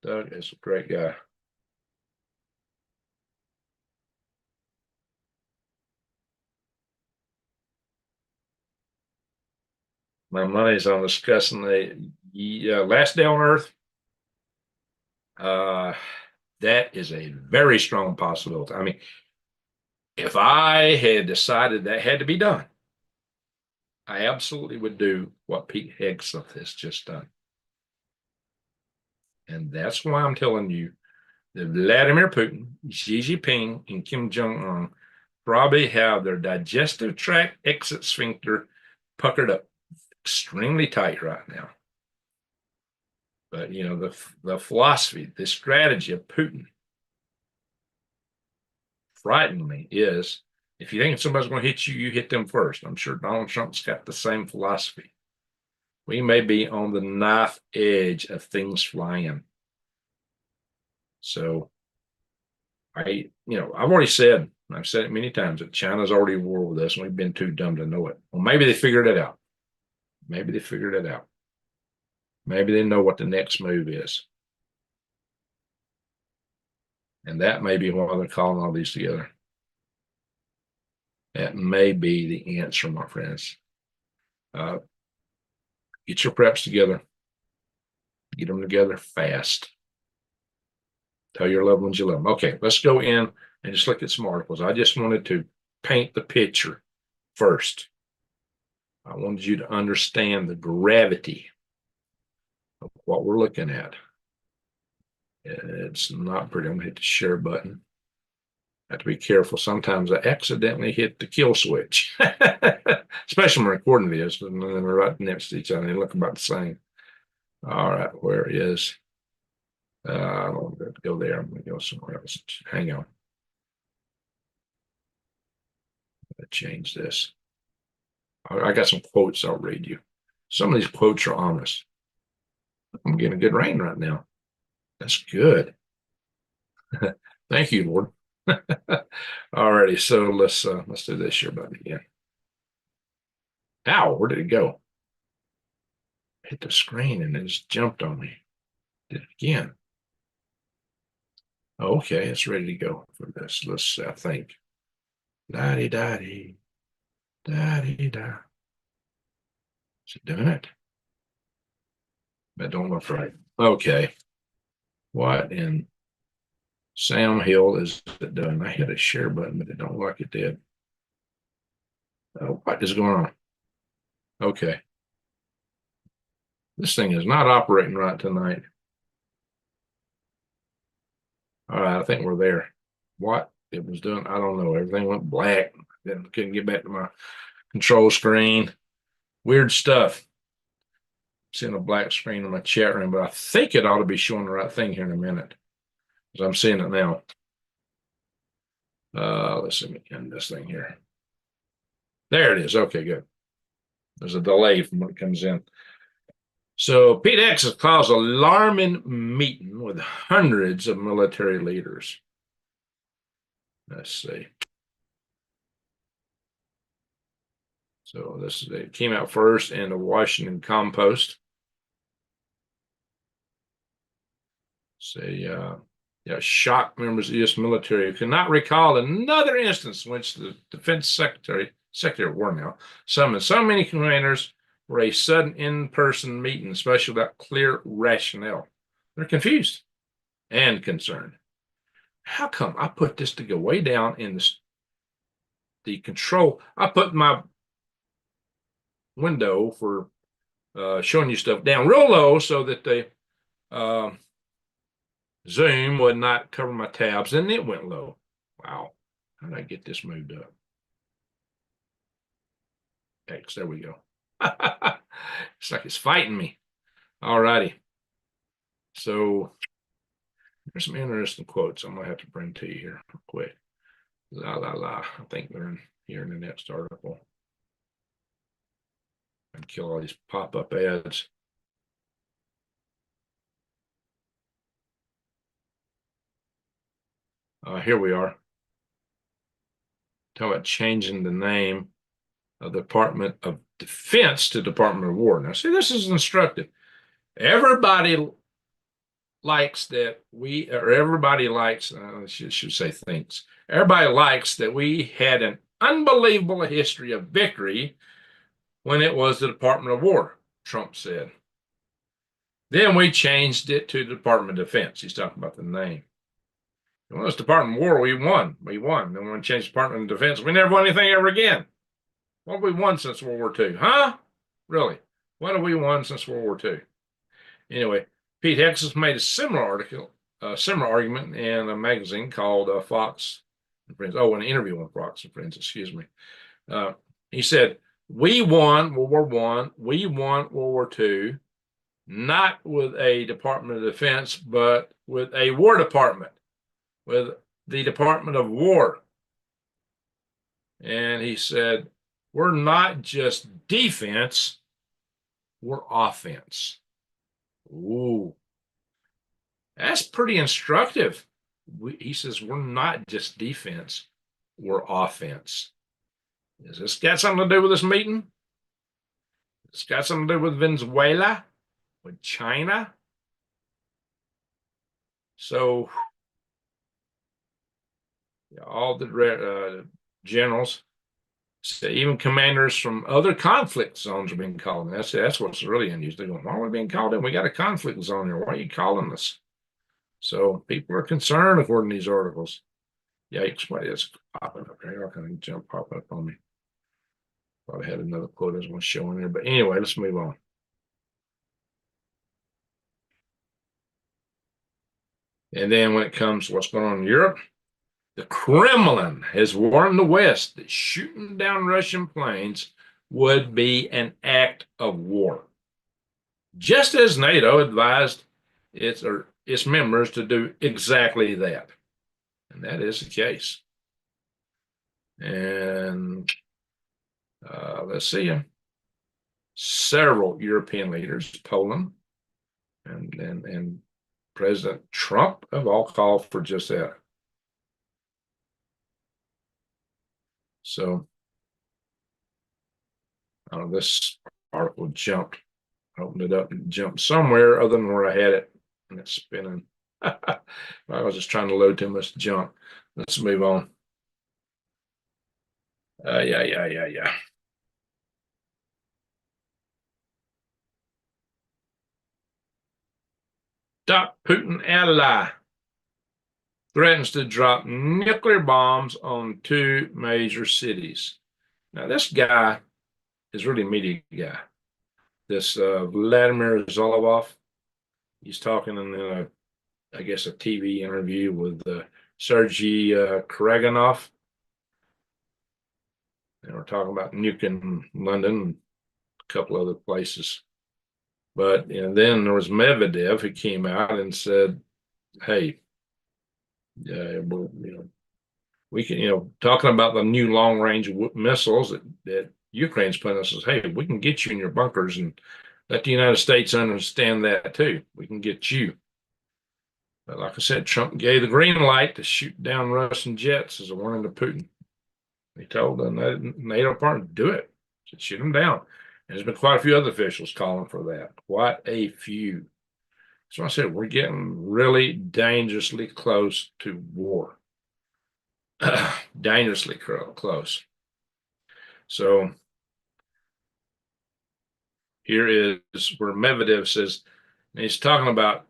Doug is a great guy. My money's on discussing the last day on Earth. That is a very strong possibility. I mean, if I had decided that had to be done, I absolutely would do what Pete Hegseth has just done. And that's why I'm telling you that Vladimir Putin, Xi Jinping, and Kim Jong-un probably have their digestive tract exit sphincter puckered up extremely tight right now. But, the philosophy, the strategy of Putin, frighteningly, is if you think somebody's going to hit you, you hit them first. I'm sure Donald Trump's got the same philosophy. We may be on the knife edge of things flying. So I've already said, and I've said it many times, that China's already at war with us, and we've been too dumb to know it. Well, maybe they figured it out. Maybe they figured it out. Maybe they know what the next move is. And that may be why they're calling all these together. That may be the answer, my friends. Get your preps together. Get them together fast. Tell your loved ones you love them. Okay, let's go in and just look at some articles. I just wanted to paint the picture first. I wanted you to understand the gravity of what we're looking at. It's not pretty. I'm going to hit the share button. I have to be careful. Sometimes I accidentally hit the kill switch, especially when I'm recording videos, and then they're right next to each other. They look about the same. All right, where is? I don't want to go there. I'm going to go somewhere else. Hang on. I change this. I got some quotes I'll read you. Some of these quotes are honest. I'm getting a good rain right now. That's good. Thank you, Lord. Alrighty, so let's do this here, buddy. Yeah. Ow, where did it go? Hit the screen and it just jumped on me. Did it again. Okay, it's ready to go for this. Let's I think. Da-dee da-dee. Da-dee da. Is it doing it? That don't look right. Okay. What in Sam Hill is it doing? I hit a share button, but it don't look like it did. What is going on? Okay. This thing is not operating right tonight. All right, I think we're there. What it was doing, I don't know. Everything went black. Then couldn't get back to my control screen. Weird stuff. Seeing a black screen in my chat room, but I think it ought to be showing the right thing here in a minute. Because I'm seeing it now. Let's see me end this thing here. There it is. Okay, good. There's a delay from when it comes in. So Pete Hegseth calls alarming meeting with hundreds of military leaders. Let's see. So this it came out first in the Washington Compost. Say, shocked members of the U.S. military who cannot recall another instance in which the Defense Secretary of War now summoned so many commanders for a sudden in-person meeting, especially without clear rationale. They're confused and concerned. How come I put this to go way down in the control? I put my window for showing you stuff down real low so that the Zoom would not cover my tabs, and it went low. Wow. How did I get this moved up? X, there we go. It's like it's fighting me. All righty. So there's some interesting quotes I'm going to have to bring to you here real quick. La, la, la. I think they're in here in the next article. And kill all these pop-up ads. Here we are. Talk about changing the name of the Department of Defense to Department of War. Now, see, this is instructive. Everybody likes that we, or everybody likes, I should say thinks, everybody likes that we had an unbelievable history of victory when it was the Department of War, Trump said. Then we changed it to the Department of Defense. He's talking about the name. When it was Department of War, we won. We won. Then when we changed Department of Defense, we never won anything ever again. What have we won since World War II? Huh? Really? What have we won since World War II? Anyway, Pete Hegseth made a similar argument in a magazine called Fox and Friends. Oh, an interview on Fox and Friends, excuse me. He said, we won World War I, we won World War II, not with a Department of Defense, but with a War Department, with the Department of War. And he said, we're not just defense, we're offense. Ooh, that's pretty instructive. He says, we're not just defense, we're offense. Has this got something to do with this meeting? It's got something to do with Venezuela, with China. So, all the generals, even commanders from other conflict zones are being called in. That's what's really unusual. They're going, why are we being called in? We got a conflict zone here. Why are you calling us? So people are concerned according to these articles. Yikes, why is popping up here? How can jump pop up on me? Thought I had another quote I was going to show in there. But anyway, let's move on. And then when it comes to what's going on in Europe, the Kremlin has warned the West that shooting down Russian planes would be an act of war, just as NATO advised its members to do exactly that. And that is the case. And let's see, several European leaders, Poland and President Trump of all called for just that. So this article jumped. I opened it up and jumped somewhere other than where I had it, and it's spinning. I was just trying to load too much junk. Let's move on. Yeah. Stop Putin ally threatens to drop nuclear bombs on two major cities. Now, this guy is really a media guy. This Vladimir Zolotov, he's talking in I guess, a TV interview with Sergei Karaganov. And we're talking about nuking London and a couple other places. But then there was Medvedev who came out and said, hey, we can, talking about the new long range missiles that Ukraine's putting us, says, hey, we can get you in your bunkers, and let the United States understand that too. We can get you. But like I said, Trump gave the green light to shoot down Russian jets as a warning to Putin. He told the NATO partner to do it, to shoot them down. And there's been quite a few other officials calling for that. Quite a few. So I said, we're getting really dangerously close to war. Dangerously close. So here is where Medvedev says, and he's talking about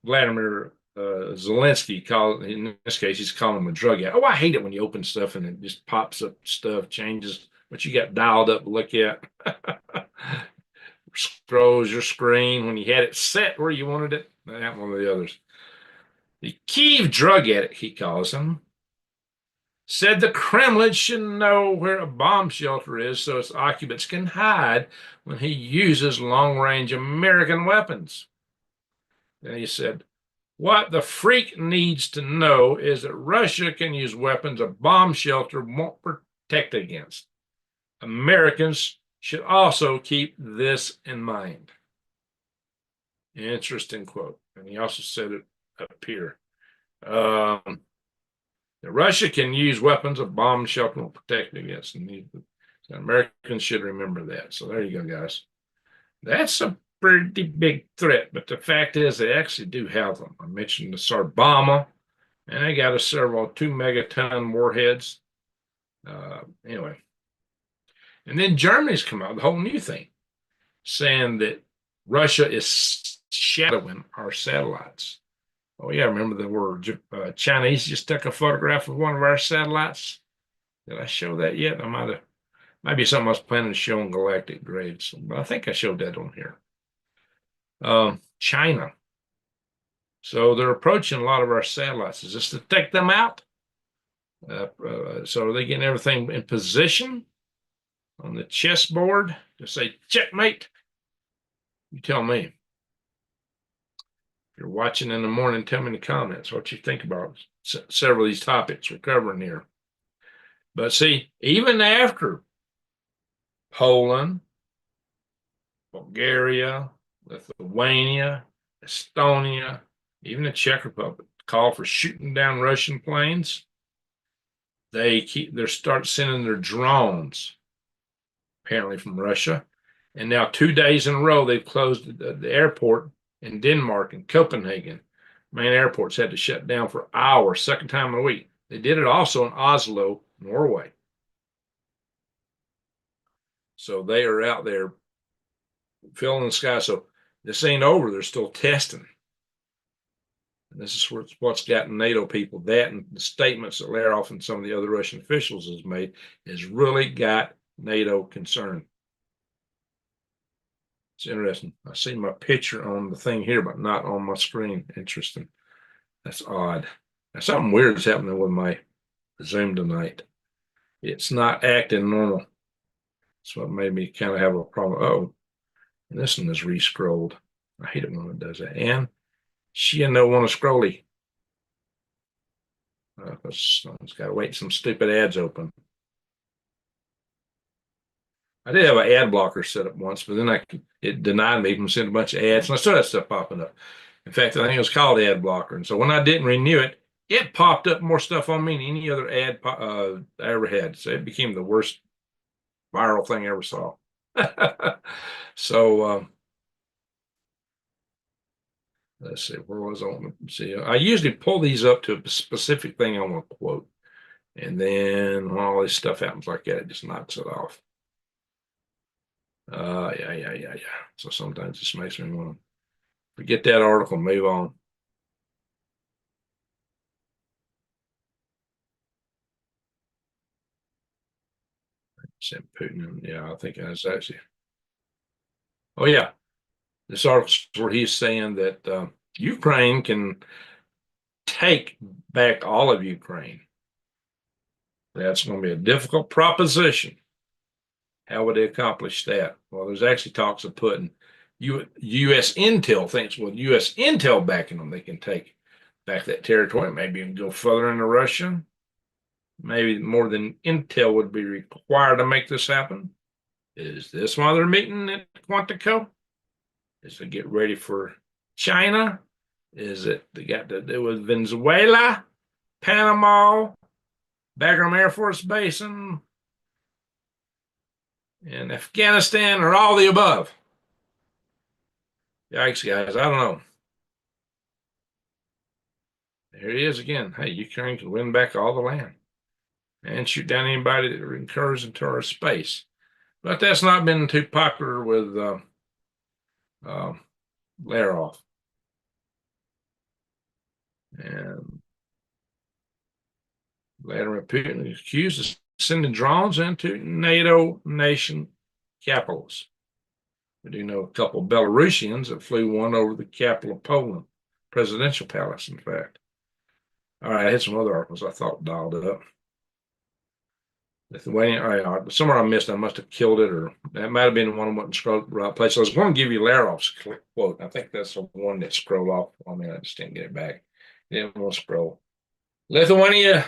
Vladimir Zelensky, in this case, he's calling him a drug addict. Oh, I hate it when you open stuff and it just pops up stuff, changes what you got dialed up to look at. Scrolls your screen when you had it set where you wanted it. That one of the others. The Kiev drug addict, he calls him, said the Kremlin should know where a bomb shelter is so its occupants can hide when he uses long-range American weapons. Then he said, what the freak needs to know is that Russia can use weapons a bomb shelter won't protect against. Americans should also keep this in mind. Interesting quote. And he also said it up here. That Russia can use weapons a bomb shelter won't protect against. And Americans should remember that. So there you go, guys. That's a pretty big threat, but the fact is they actually do have them. I mentioned the Sarbama, and they got several 2 megaton warheads. Anyway, and then Germany's come out with a whole new thing, saying that Russia is shadowing our satellites. Oh yeah, remember the word Chinese just took a photograph of one of our satellites. Did I show that yet? I might have. Maybe something I was planning to show on galactic grades, but I think I showed that on here. China. So they're approaching a lot of our satellites. Is this to take them out? So are they getting everything in position on the chessboard to say checkmate? You tell me. If you're watching in the morning, tell me in the comments what you think about several of these topics we're covering here. But see, even after Poland, Bulgaria, Lithuania, Estonia, even the Czech Republic call for shooting down Russian planes, they start sending their drones, apparently from Russia. And now 2 days in a row, they've closed the airport in Denmark and Copenhagen. Main airports had to shut down for hours, second time in a week. They did it also in Oslo, Norway. So they are out there filling the sky. So this ain't over. They're still testing. And this is what's gotten NATO people, that and the statements that Lavrov and some of the other Russian officials has made, has really got NATO concerned. It's interesting. I see my picture on the thing here, but not on my screen. Interesting. That's odd. Now, something weird is happening with my Zoom tonight. It's not acting normal. So it made me kind of have a problem. Oh, and this one is re-scrolled. I hate it when it does that. And she don't want to scrolly. It's got to wait some stupid ads open. I did have an ad blocker set up once, but then it denied me from seeing a bunch of ads, and I still had stuff popping up. In fact, I think it was called ad blocker. And so when I didn't renew it, it popped up more stuff on me than any other ad I ever had. So it became the worst viral thing I ever saw. So let's see, where was I? Let's see, I usually pull these up to a specific thing I want to quote. And then when all this stuff happens like that, it just knocks it off. Yeah. So sometimes it just makes me want to forget that article, move on. Sent Putin. Yeah, I think that's actually. Oh yeah, this article where he's saying that Ukraine can take back all of Ukraine. That's going to be a difficult proposition. How would they accomplish that? Well, there's actually talks of putting U.S. Intel thinks with U.S. Intel backing them, they can take back that territory, maybe even go further into Russia. Maybe more than Intel would be required to make this happen. Is this why they're meeting at Quantico? Is to get ready for China? Is it they got to do with Venezuela, Panama, Bagram Air Force Basin, and Afghanistan, or all the above? Yikes, guys, I don't know. There he is again. Hey, Ukraine can win back all the land and shoot down anybody that incurs into our space. But that's not been too popular with Laroff. And Vladimir Putin is accused of sending drones into NATO nation capitals. We do know a couple of Belarusians that flew one over the capital of Poland, presidential palace, in fact. All right, I had some other articles I thought dialed up. Lithuania, all right, somewhere I missed, I must have killed it, or that might have been the one that wasn't scrolled the right place. So I was going to give you Laroff's quote. I think that's the one that scrolled off. I mean, I just didn't get it back. Didn't want to scroll. Lithuania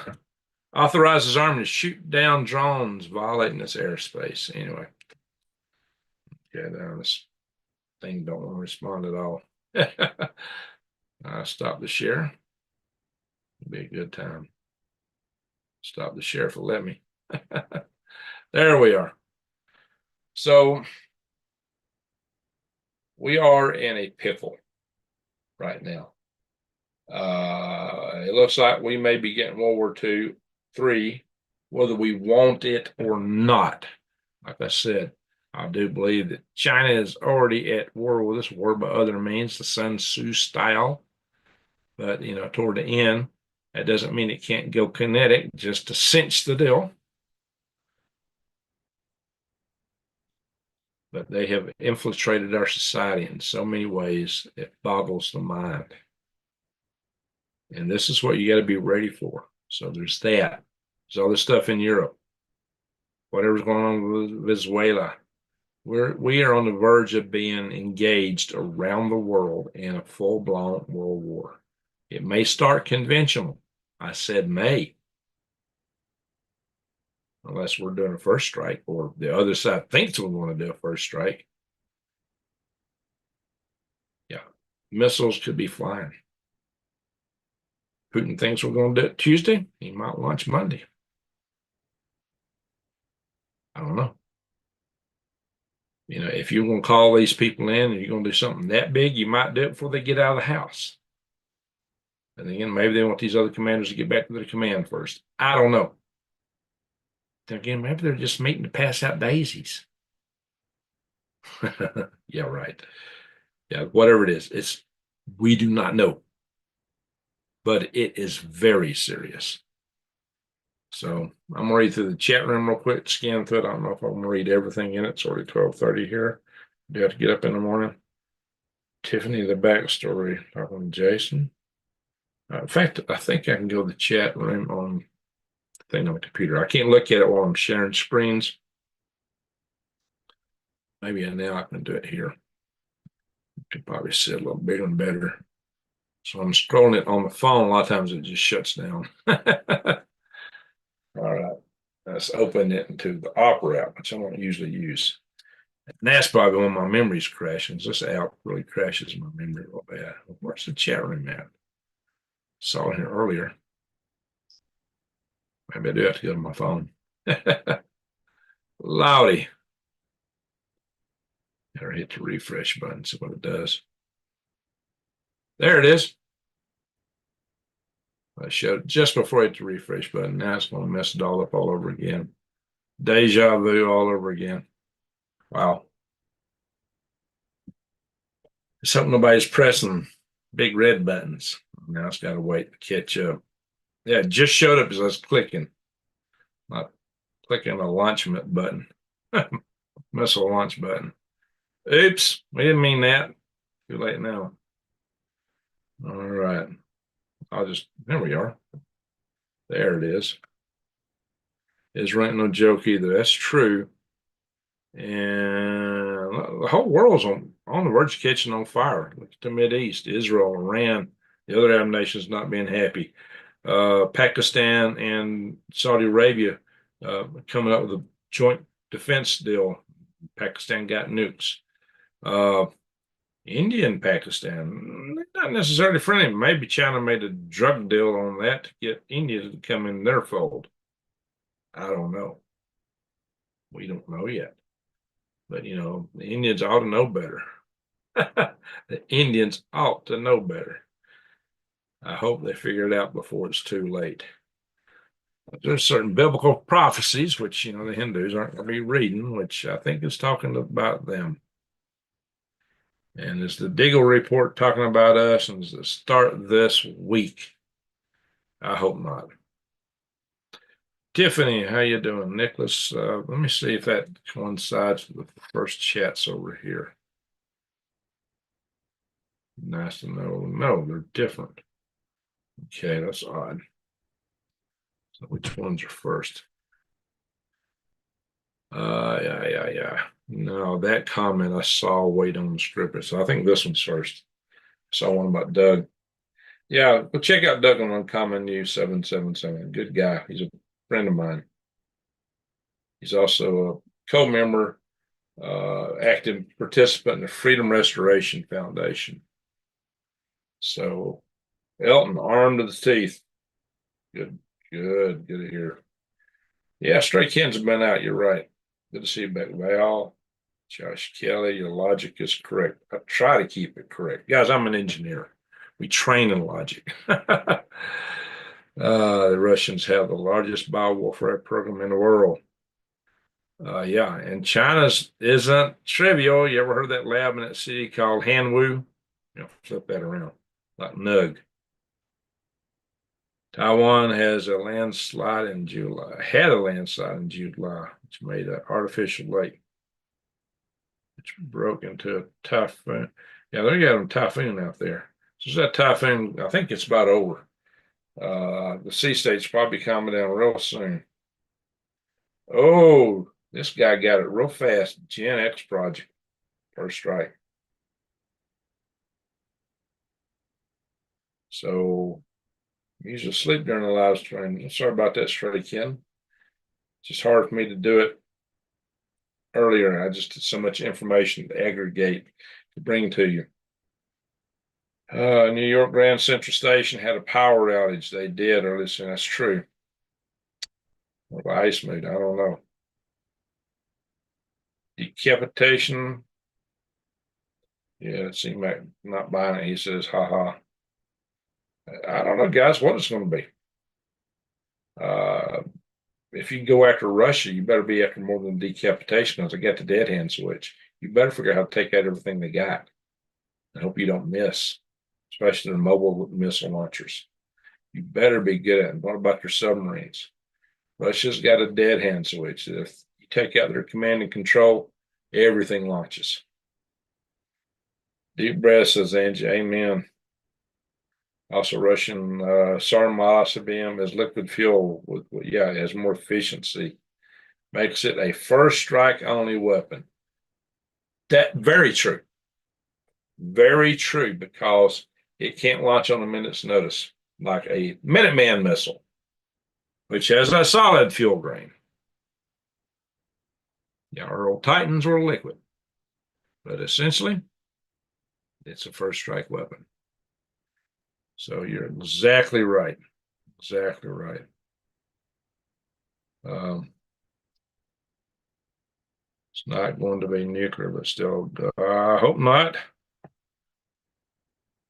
authorizes army to shoot down drones violating its airspace. Anyway, okay, now this thing don't want to respond at all. Stop the share. It'll be a good time. Stop the share if it'll let me. There we are. So we are in a pickle right now. It looks like we may be getting World War III, whether we want it or not. Like I said, I do believe that China is already at war with us, war by other means, the Sun Tzu style. But, toward the end, that doesn't mean it can't go kinetic, just to cinch the deal. But they have infiltrated our society in so many ways, it boggles the mind. And this is what you got to be ready for. So there's that. There's all this stuff in Europe. Whatever's going on with Venezuela. We are on the verge of being engaged around the world in a full-blown world war. It may start conventional. I said may. Unless we're doing a first strike, or the other side thinks we want to do a first strike. Yeah, missiles could be flying. Putin thinks we're going to do it Tuesday. He might launch Monday. I don't know. If you're going to call these people in and you're going to do something that big, you might do it before they get out of the house. And again, maybe they want these other commanders to get back to their command first. I don't know. Again, maybe they're just meeting to pass out daisies. Yeah, right. Yeah, whatever it is, we do not know. But it is very serious. So I'm going to read through the chat room real quick, scan through it. I don't know if I'm going to read everything in it. It's already 12:30 here. Do have to get up in the morning. Tiffany, the backstory, talking to Jason. In fact, I think I can go to the chat room on the thing on the computer. I can't look at it while I'm sharing screens. Maybe now I can do it here. I could probably see it a little bigger and better. So I'm scrolling it on the phone. A lot of times it just shuts down. All right, let's open it into the Opera app, which I don't usually use. And that's probably when my memory's crashing. This app really crashes my memory a little bad. Where's the chat room at? Saw it here earlier. Maybe I do have to go to my phone. Loudy. Better hit the refresh button, see what it does. There it is. I showed it just before I hit the refresh button. Now it's going to mess it all up all over again. Deja vu all over again. Wow. Let's hope nobody's pressing big red buttons. Now it's got to wait to catch up. Yeah, it just showed up as I was clicking. Not clicking a launch button. Missile launch button. Oops, we didn't mean that. Too late now. All right. There we are. There it is. Israel ain't no joke either. That's true. And the whole world's on the verge of catching on fire. Look at the Mideast, Israel, Iran, the other Arab nations not being happy. Pakistan and Saudi Arabia coming up with a joint defense deal. Pakistan got nukes. India and Pakistan, not necessarily friendly. Maybe China made a drug deal on that to get India to come in their fold. I don't know. We don't know yet. But, the Indians ought to know better. The Indians ought to know better. I hope they figure it out before it's too late. There's certain biblical prophecies, which, the Hindus aren't going to be reading, which I think is talking about them. And is the Deagle report talking about us, and does it start this week? I hope not. Tiffany, how you doing? Nicholas, let me see if that coincides with the first chats over here. Nice to know. No, they're different. Okay, that's odd. So which ones are first? Yeah. No, that comment I saw wait on the script. So I think this one's first. I saw one about Doug. Yeah, well, check out Doug on Uncommon News 777. Good guy. He's a friend of mine. He's also a co-member, active participant in the Freedom Restoration Foundation. So, Elton, armed to the teeth. Good to hear. Yeah, Stray Kids have been out. You're right. Good to see you back, Val. Josh Kelly, your logic is correct. I try to keep it correct. Guys, I'm an engineer. We train in logic. The Russians have the largest biowarfare program in the world. Yeah, and China's isn't trivial. You ever heard that lab in that city called Hanwu? Flip that around, like Nug. Taiwan has a landslide in July, which made an artificial lake, which broke into a typhoon. Yeah, they got a typhoon out there. So that typhoon, I think it's about over. The sea state's probably coming down real soon. Oh, this guy got it real fast. Gen X project, first strike. So he's asleep during the live stream. Sorry about that, Stray Ken. It's just hard for me to do it earlier. I just had so much information to aggregate to bring to you. New York Grand Central Station had a power outage. They did earlier, and that's true. Or ice mood, I don't know. Decapitation. Yeah, it seemed like not buying it. He says, haha. I don't know, guys, what it's going to be. If you go after Russia, you better be after more than decapitation because they got the dead hand switch. You better figure out how to take out everything they got. I hope you don't miss, especially their mobile missile launchers. You better be good at it. What about your submarines? Russia's got a dead hand switch. If you take out their command and control, everything launches. Deep breath, says Angie. Amen. Also, Russian Sarmasobium is liquid fuel. It has more efficiency. Makes it a first strike only weapon. That very true. Very true, because it can't launch on a minute's notice like a Minuteman missile, which has a solid fuel grain. Yeah, our old Titans were liquid, but essentially, it's a first strike weapon. So you're exactly right. Exactly right. It's not going to be nuclear, but still, I hope not.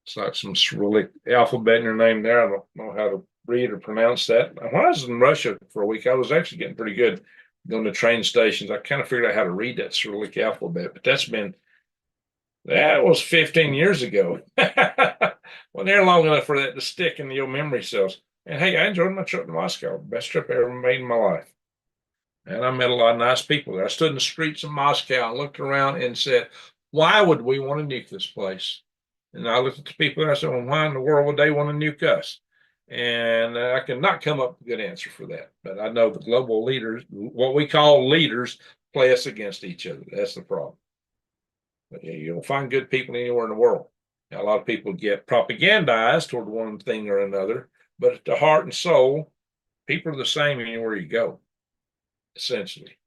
It's like some Cyrillic alphabet in your name there. I don't know how to read or pronounce that. When I was in Russia for a week, I was actually getting pretty good going to train stations. I kind of figured out how to read that Cyrillic alphabet, but that was 15 years ago. Well, they're long enough for that to stick in the old memory cells. And hey, I enjoyed my trip to Moscow. Best trip I ever made in my life. And I met a lot of nice people there. I stood in the streets of Moscow and looked around and said, why would we want to nuke this place? And I looked at the people there and I said, well, why in the world would they want to nuke us? And I cannot come up with a good answer for that. But I know the global leaders, what we call leaders, play us against each other. That's the problem. But yeah, you don't find good people anywhere in the world. Now, a lot of people get propagandized toward one thing or another, but at the heart and soul, people are the same anywhere you go, essentially.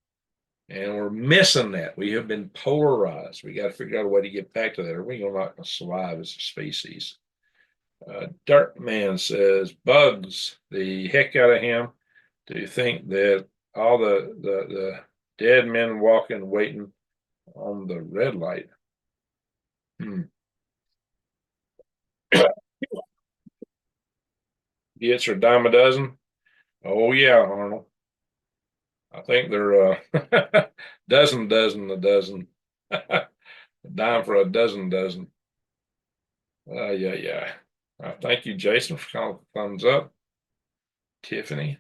And we're missing that. We have been polarized. We got to figure out a way to get back to that, or we're not going to survive as a species. Darkman says, bugs the heck out of him. Do you think that all the dead men walking, waiting on the red light? Gets are dime a dozen. Oh yeah, Arnold. I think they're dozen a dozen. A dime for a dozen. Yeah. Thank you, Jason, for calling thumbs up. Tiffany,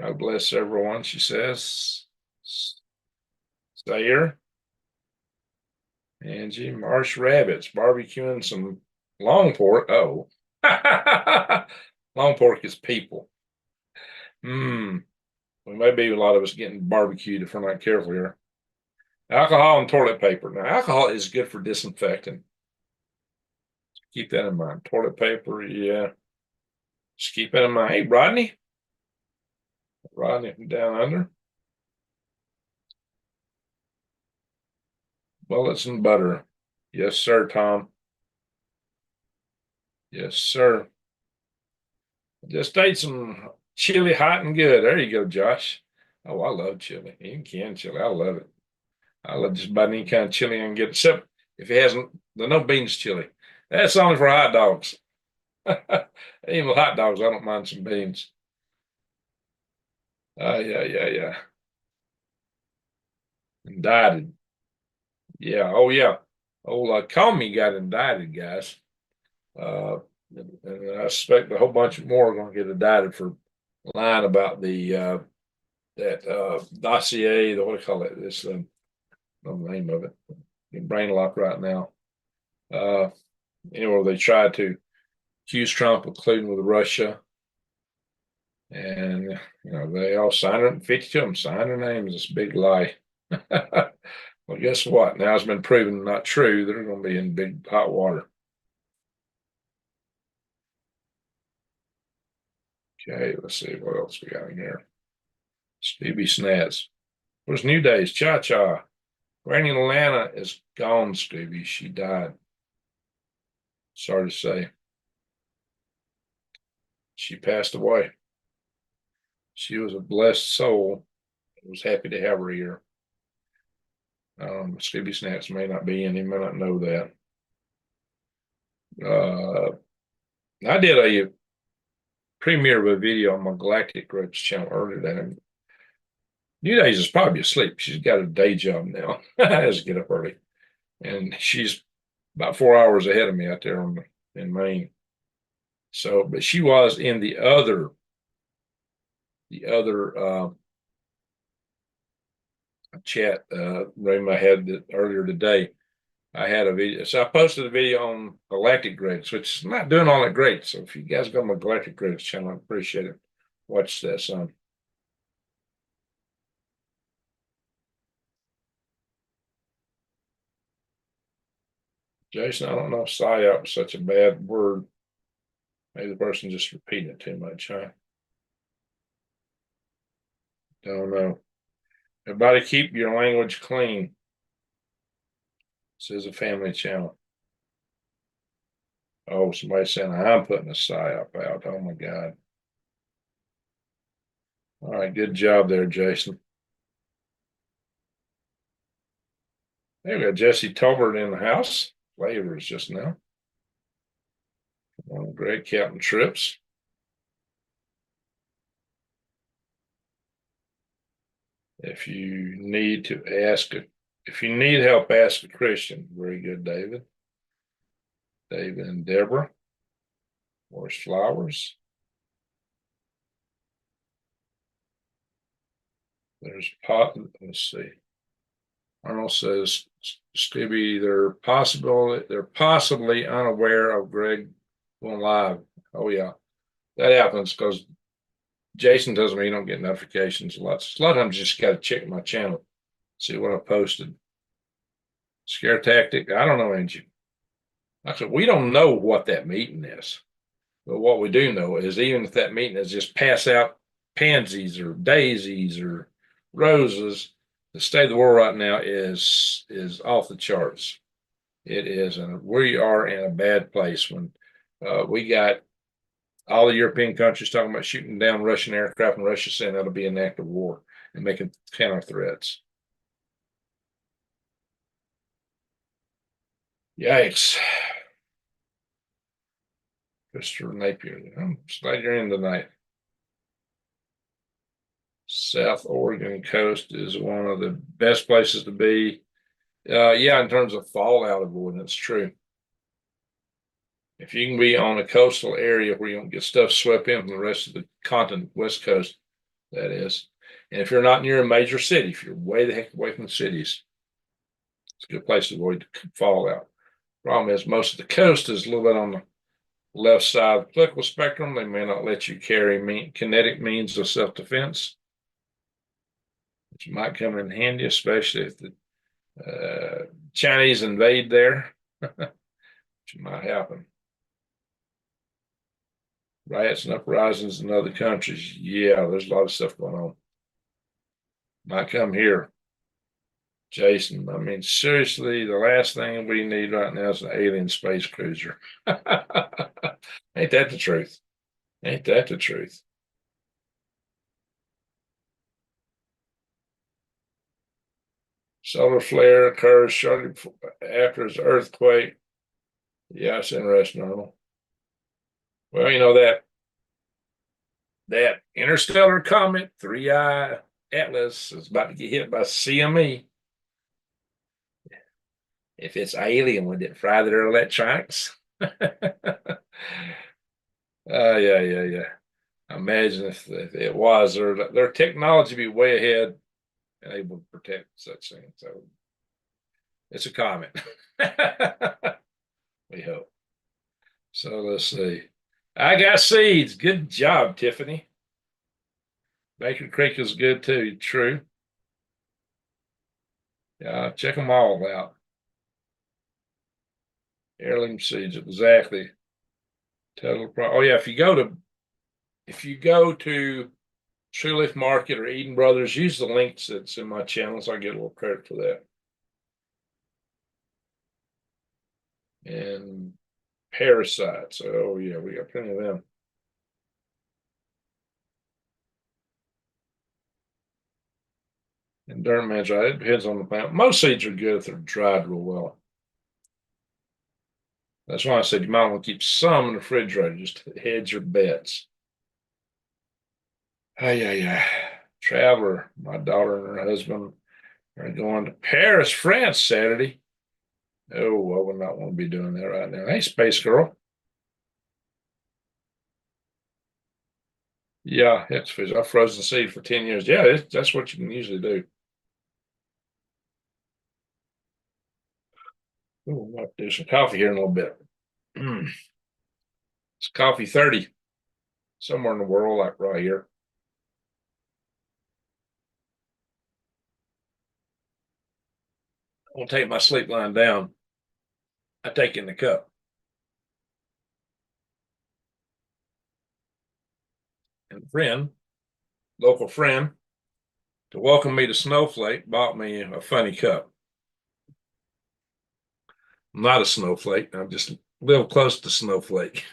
God bless everyone, she says. Sayer, Angie, Marsh Rabbits, barbecuing some long pork. Oh, long pork is people. Well, maybe a lot of us getting barbecued if we're not careful here. Alcohol and toilet paper. Now, alcohol is good for disinfecting. Keep that in mind. Toilet paper, yeah. Just keep that in mind. Hey, Rodney. Rodney from down under. Bullets and butter. Yes, sir, Tom. Yes, sir. Just ate some chili hot and good. There you go, Josh. Oh, I love chili. Even canned chili. I love it. I love just about any kind of chili I can get, except if it hasn't the no beans chili. That's only for hot dogs. Even with hot dogs, I don't mind some beans. Yeah. Indicted. Yeah. Oh, yeah. Old Comey got indicted, guys. Uh, and I suspect a whole bunch more are going to get indicted for lying about the that dossier. What do you call it? This the name of it. Brain lock right now. Anyway, they tried to accuse Trump of colluding with Russia, and they all signed it. 52 of them signed their names. This big lie. Well, guess what? Now it's been proven not true. They're going to be in big hot water. Okay, let's see what else we got in here. Stevie Snaz. Where's New Days? Cha Cha. Granny Lana is gone, Stevie. She died. Sorry to say. She passed away. She was a blessed soul. I was happy to have her here. Stevie Snaps may not be in. He may not know that. I did a premiere of a video on my Galactic Grapes channel earlier today. New Days is probably asleep. She's got a day job now. Has to get up early. And she's about 4 hours ahead of me out there in Maine. So, but she was in the other chat room I had earlier today. I had a video, so I posted a video on Galactic Grapes, which is not doing all that great. So if you guys go on my Galactic Grapes channel, I appreciate it. Watch that, son. Jason, I don't know if psyop is such a bad word. Maybe the person just repeating it too much, huh? Don't know. Everybody keep your language clean. This is a family channel. Oh, somebody's saying I'm putting a psyop out. Oh my God. All right, good job there, Jason. Hey, we got Jesse Tolbert in the house. Flavors just now. Great Captain Trips. If you need help, ask a Christian. Very good, David. David and Deborah. Morris Flowers. There's pot. Let's see. Arnold says, Stevie, they're possibly unaware of Greg going live. Oh yeah, that happens because Jason tells me you don't get notifications. A lot of times you just got to check my channel, see what I posted. Scare tactic. I don't know, Angie. I said we don't know what that meeting is, but what we do know is even if that meeting is just pass out pansies or daisies or roses, the state of the world right now is off the charts. It is, and we are in a bad place when we got all the European countries talking about shooting down Russian aircraft and Russia saying that'll be an act of war and making counter threats. Yikes. Christopher Napier, I'm glad you're in tonight. South Oregon coast is one of the best places to be. Yeah, in terms of fallout avoidance, true. If you can be on a coastal area where you don't get stuff swept in from the rest of the continent, West Coast, that is. And if you're not near a major city, if you're way the heck away from the cities, it's a good place to avoid fallout. Problem is, most of the coast is a little bit on the left side of the political spectrum. They may not let you carry kinetic means of self-defense, which might come in handy, especially if the Chinese invade there, which might happen. Riots and uprisings in other countries. Yeah, there's a lot of stuff going on. Might come here. Jason, I mean, seriously, the last thing we need right now is an alien space cruiser. Ain't that the truth? Ain't that the truth? Solar flare occurs shortly after an earthquake. Yeah, it's interesting, Arnold. Well, you know that interstellar comet, 3I Atlas, is about to get hit by CME. If it's alien, would it fry their electronics? Yeah. Imagine if it was, their technology would be way ahead and able to protect such things. So it's a comet. We hope. So let's see. I got seeds. Good job, Tiffany. Baker Creek is good too. True. Yeah, check them all out. Heirloom seeds, exactly. Total. Oh yeah, if you go to True Leaf Market or Eden Brothers, use the links that's in my channels. I get a little credit for that. And parasites. Oh yeah, we got plenty of them. And dirt man's right. It depends on the plant. Most seeds are good if they're dried real well. That's why I said you might want to keep some in the refrigerator, just to hedge your bets. Yeah. Traveler, my daughter and her husband are going to Paris, France Saturday. Oh, I would not want to be doing that right now. Hey, Space Girl. Yeah, it's fish. I've frozen seed for 10 years. Yeah, that's what you can usually do. Ooh, I'll do some coffee here in a little bit. It's coffee 30 somewhere in the world, like right here. I'll take my sleep line down. I take in the cup. And a friend, local friend, to welcome me to Snowflake, bought me a funny cup. I'm not a snowflake. I'm just live close to Snowflake.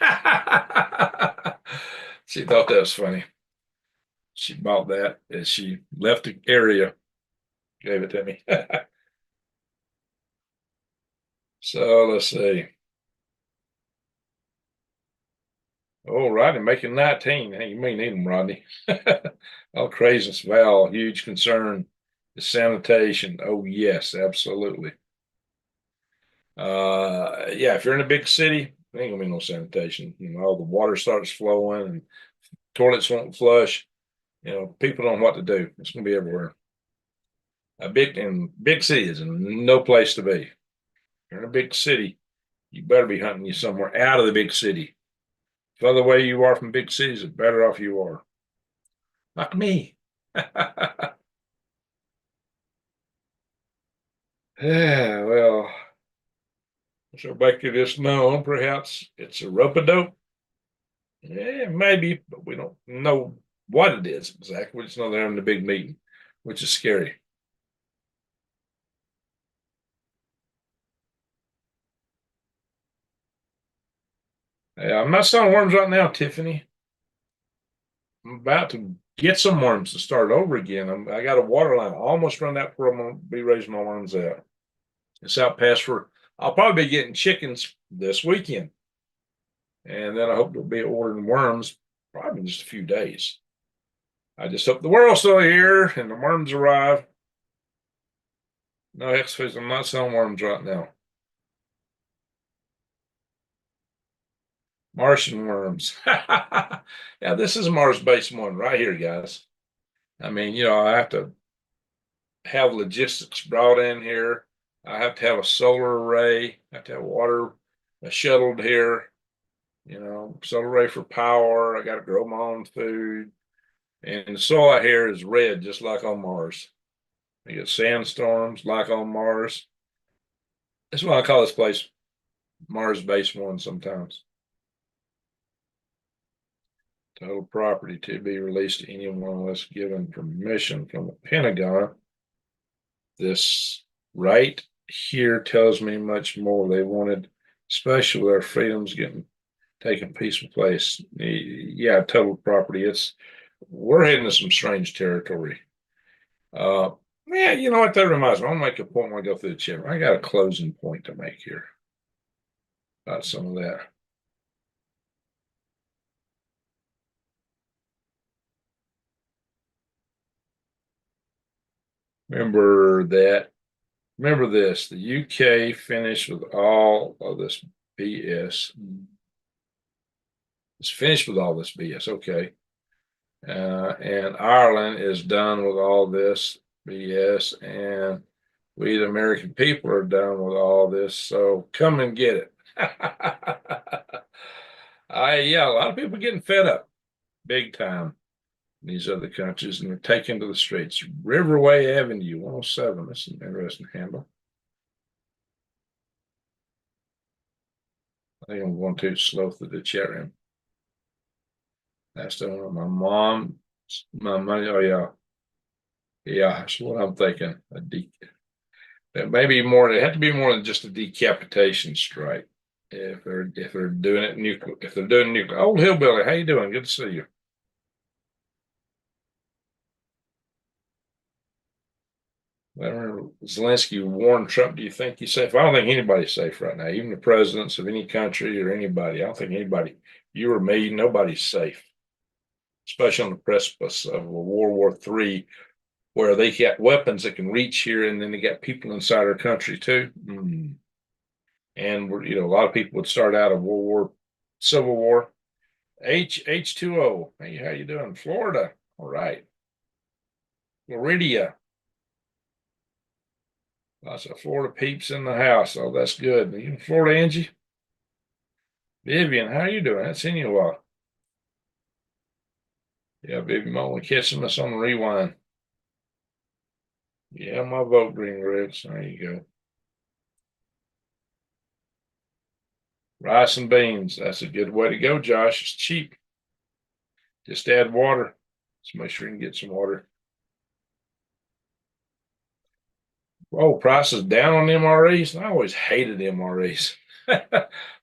She thought that was funny. She bought that as she left the area, gave it to me. So let's see. Oh, Rodney making 19. Hey, you may need them, Rodney. Oh, craziness, Val, huge concern is sanitation. Oh, yes, absolutely. Yeah, if you're in a big city, there ain't gonna be no sanitation. You know, all the water starts flowing and toilets won't flush. You know, people don't know what to do. It's gonna be everywhere. A big city is no place to be. If you're in a big city, you better be hunting you somewhere out of the big city. The further away you are from big cities, the better off you are. Like me. Yeah, well, so back to this known, perhaps it's a rope a dope. Yeah, maybe, but we don't know what it is exactly. We just know they're having a big meeting, which is scary. Yeah, I'm not selling worms right now, Tiffany. I'm about to get some worms to start over again. I got a water line. I almost run out where I'm going to be raising my worms at. It's out past for, I'll probably be getting chickens this weekend. And then I hope to be ordering worms probably in just a few days. I just hope the world's still here and the worms arrive. No, Hegseth, I'm not selling worms right now. Martian worms. Yeah, this is a Mars-based one right here, guys. I mean, I have to have logistics brought in here. I have to have a solar array. I have to have water shuttled here. Solar array for power. I got to grow my own food. And the soil out here is red, just like on Mars. You get sandstorms like on Mars. That's why I call this place Mars-based one sometimes. Total property to be released to anyone unless given permission from the Pentagon. This right here tells me much more. They wanted, especially their freedoms getting taken peaceful place. Yeah, total property. We're heading to some strange territory. Uh, yeah, you know what? That reminds me. I'll make a point when I go through the chapter. I got a closing point to make here about some of that. Remember that. Remember this. The UK finished with all of this BS. It's finished with all this BS. Okay. And Ireland is done with all this BS, and we, the American people, are done with all this. So come and get it. Yeah, a lot of people getting fed up, big time, in these other countries, and they're taking to the streets. Riverway Avenue, 107. That's an interesting handle. I think I'm going too slow through the chat room. That's the one. My mom, my money. Oh yeah, yeah. That's what I'm thinking. Maybe more. It had to be more than just a decapitation strike. If they're doing it nuclear, if they're doing nuclear. Old hillbilly, how you doing? Good to see you. Zelensky warned Trump. Do you think he's safe? I don't think anybody's safe right now. Even the presidents of any country or anybody. I don't think anybody, you or me, nobody's safe. Especially on the precipice of World War III, where they got weapons that can reach here, and then they got people inside our country too. And a lot of people would start out of Civil War. H2O. Hey, how you doing? Florida. All right. Florida. Lots of Florida peeps in the house. Oh, that's good. You in Florida, Angie? Vivian, how you doing? I haven't seen you in a while. Yeah, Vivian, only catching us on the rewind. Yeah, my vote, Green Reds. There you go. Rice and beans. That's a good way to go, Josh. It's cheap. Just add water. So make sure you can get some water. Oh, prices down on MREs. I always hated MREs.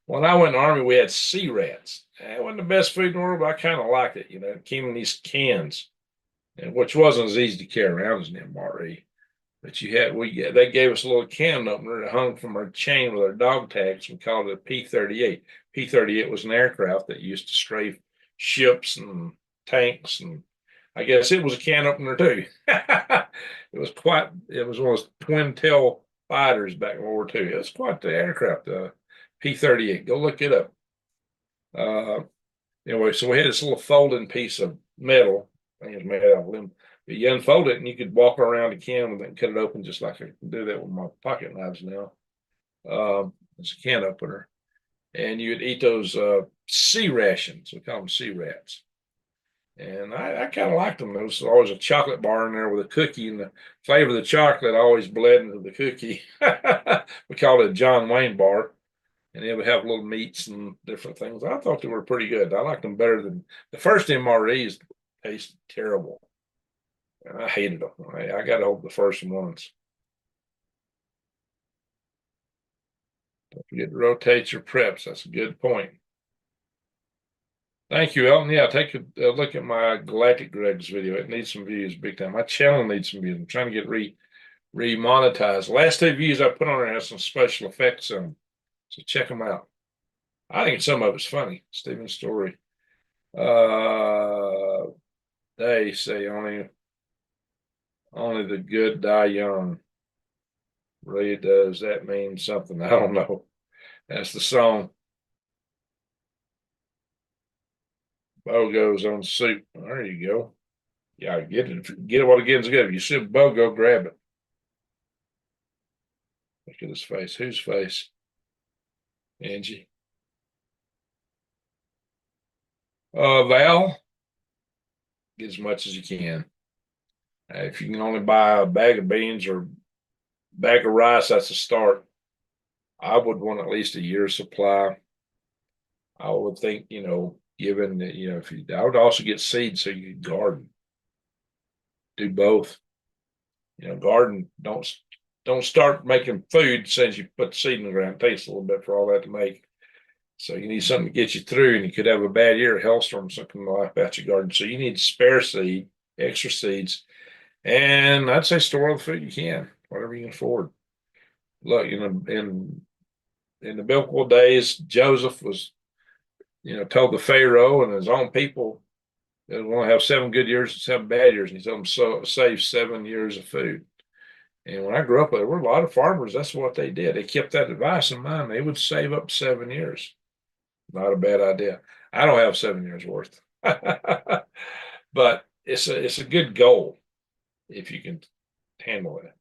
When I went in the Army, we had sea rats. It wasn't the best food in the world, but I kind of liked it. It came in these cans, and which wasn't as easy to carry around as an MRE. But they gave us a little can opener that hung from our chain with our dog tags. We called it a P-38. P-38 was an aircraft that used to strafe ships and tanks, and I guess it was a can opener too. It was one of those twin tail fighters back in World War II. It was quite the aircraft, P-38. Go look it up. Anyway, so we had this little folding piece of metal. I think it's made out of aluminum. But you unfold it and you could walk around the can and cut it open just like I can do that with my pocket knives now. It's a can opener. And you'd eat those sea rations. We call them sea rats. And I kind of liked them. There was always a chocolate bar in there with a cookie, and the flavor of the chocolate always bled into the cookie. We called it a John Wayne bar. And they would have little meats and different things. I thought they were pretty good. I liked them better than the first MREs. Tasted terrible. I hated them. I got to hold the first ones. Don't forget to rotate your preps. That's a good point. Thank you, Elton. Yeah, take a look at my Galactic Greg's video. It needs some views big time. My channel needs some views. I'm trying to get re-monetized. Last 2 views I put on there has some special effects in them. So check them out. I think some of it's funny. Stephen's story. They say only the good die young. Really, does that mean something? I don't know. That's the song. BOGO's on soup. There you go. Yeah, get it. Get it while the getting's good. If you see BOGO, grab it. Look at his face. Whose face? Angie. Val, get as much as you can. If you can only buy a bag of beans or bag of rice, that's a start. I would want at least a year's supply. I would think, given that, I would also get seeds so you could garden. Do both. Garden, don't start making food since you put the seed in the ground. It takes a little bit for all that to make. So you need something to get you through, and you could have a bad year, a hailstorm, something like that your garden. So you need spare seed, extra seeds, and I'd say store all the food you can, whatever you can afford. Look, in the biblical days, Joseph was, told the Pharaoh and his own people that we're going to have 7 good years and 7 bad years, and he told them save 7 years of food. And when I grew up, there were a lot of farmers. That's what they did. They kept that advice in mind. They would save up 7 years. Not a bad idea. I don't have 7 years worth, but it's a good goal if you can handle it.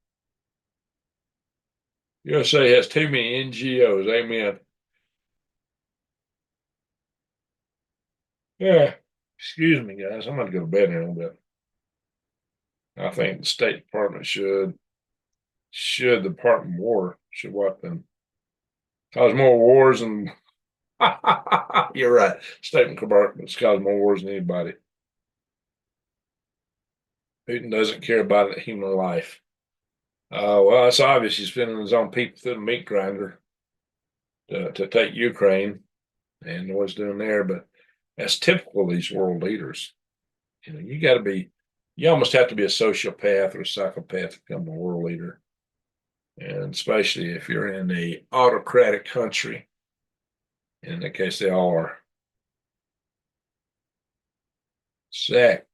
USA has too many NGOs. Amen. Yeah. Excuse me, guys. I'm going to go to bed in a little bit. I think the State Department the Department of War should what them cause more wars and you're right. State Department's caused more wars than anybody. Putin doesn't care about human life. Well, it's obvious he's spending his own people through the meat grinder to take Ukraine and what's doing there. But that's typical of these world leaders. You almost have to be a sociopath or a psychopath to become a world leader. And especially if you're in a autocratic country. In that case, they all are. Zach,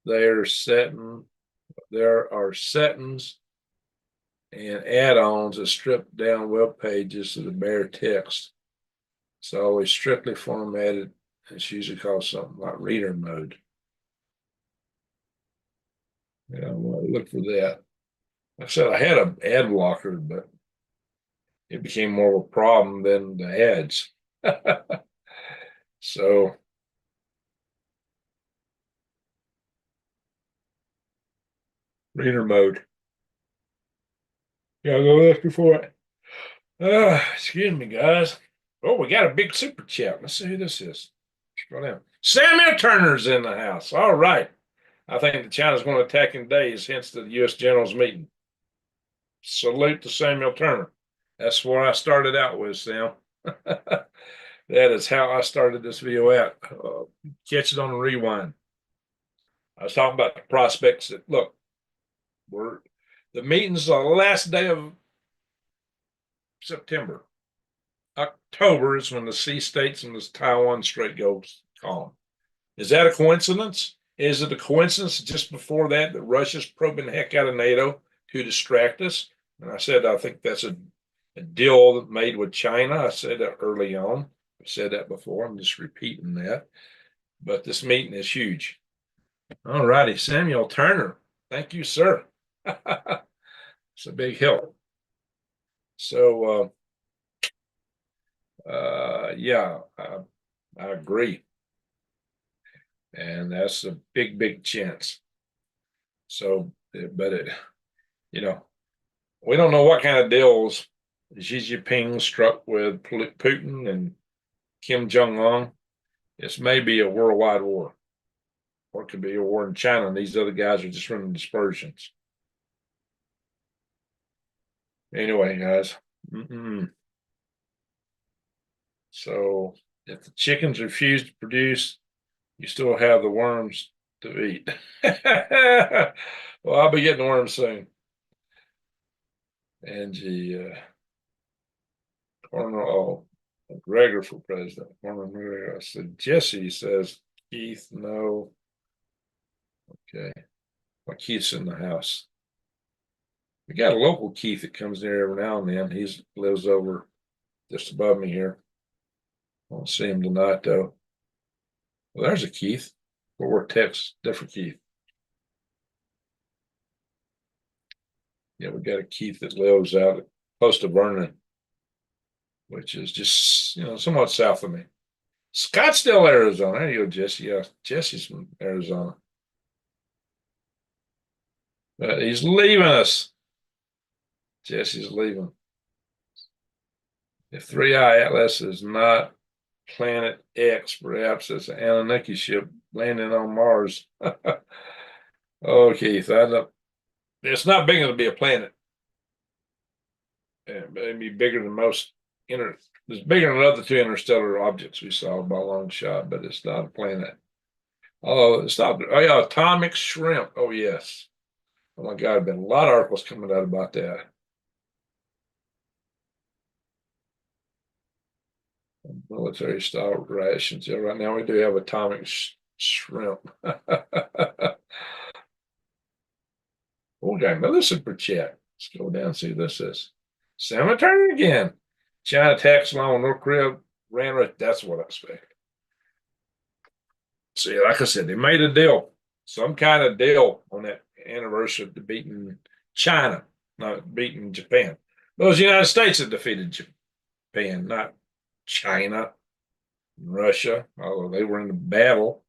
there are settings and add-ons that strip down web pages to the bare text. It's always strictly formatted. It's usually called something like reader mode. Yeah, I'm going to look for that. Like I said, I had an ad blocker, but it became more of a problem than the ads. So reader mode. Gotta go looking for it. Excuse me, guys. Oh, we got a big super chat. Let's see who this is. Scroll down. Samuel Turner's in the house. All right. I think that China's going to attack in days, hence the U.S. General's meeting. Salute to Samuel Turner. That's where I started out with, Sam. That is how I started this video out. Catch it on the rewind. I was talking about the prospects that look, the meeting's the last day of September. October is when the sea states and the Taiwan Strait goes calm. Is that a coincidence? Is it a coincidence just before that Russia's probing the heck out of NATO to distract us? And I said, I think that's a deal made with China. I said that early on. I've said that before. I'm just repeating that. But this meeting is huge. All righty, Samuel Turner. Thank you, sir. It's a big help. So, yeah, I agree. And that's a big, big chance. So, but it, you know, we don't know what kind of deals Xi Jinping struck with Putin and Kim Jong-un. This may be a worldwide war, or it could be a war in China, and these other guys are just running dispersions. Anyway, guys. So if the chickens refuse to produce, you still have the worms to eat. Well, I'll be getting worms soon. Angie, Cornell, Gregor for president. I said, Jesse says, Keith, no. Okay. Well, Keith's in the house. We got a local Keith that comes there every now and then. He lives over just above me here. I won't see him tonight, though. Well, there's a Keith. Fort Worth, Texas, different Keith. Yeah, we got a Keith that lives out close to Vernon, which is just, somewhat south of me. Scottsdale, Arizona. There you go, Jesse. Yeah, Jesse's from Arizona. But he's leaving us. Jesse's leaving. If 3i Atlas is not Planet X, perhaps it's an Anunnaki ship landing on Mars. Oh, Keith, I know. It's not big enough to be a planet. It'd be bigger than most it's bigger than the other two interstellar objects we saw by a long shot, but it's not a planet. Oh, it's not. Oh, yeah, atomic shrimp. Oh, yes. Oh, my God, been a lot of articles coming out about that. Military style rations. Yeah, right now we do have atomic shrimp. Okay, another super chat. Let's go down and see what this is. Cemetery again. China attacks along with North Korea ran right. That's what I expect. See, like I said, they made a deal, some kind of deal on that anniversary of beating China, not beating Japan. Those United States that defeated Japan, not China, Russia, although they were in the battle.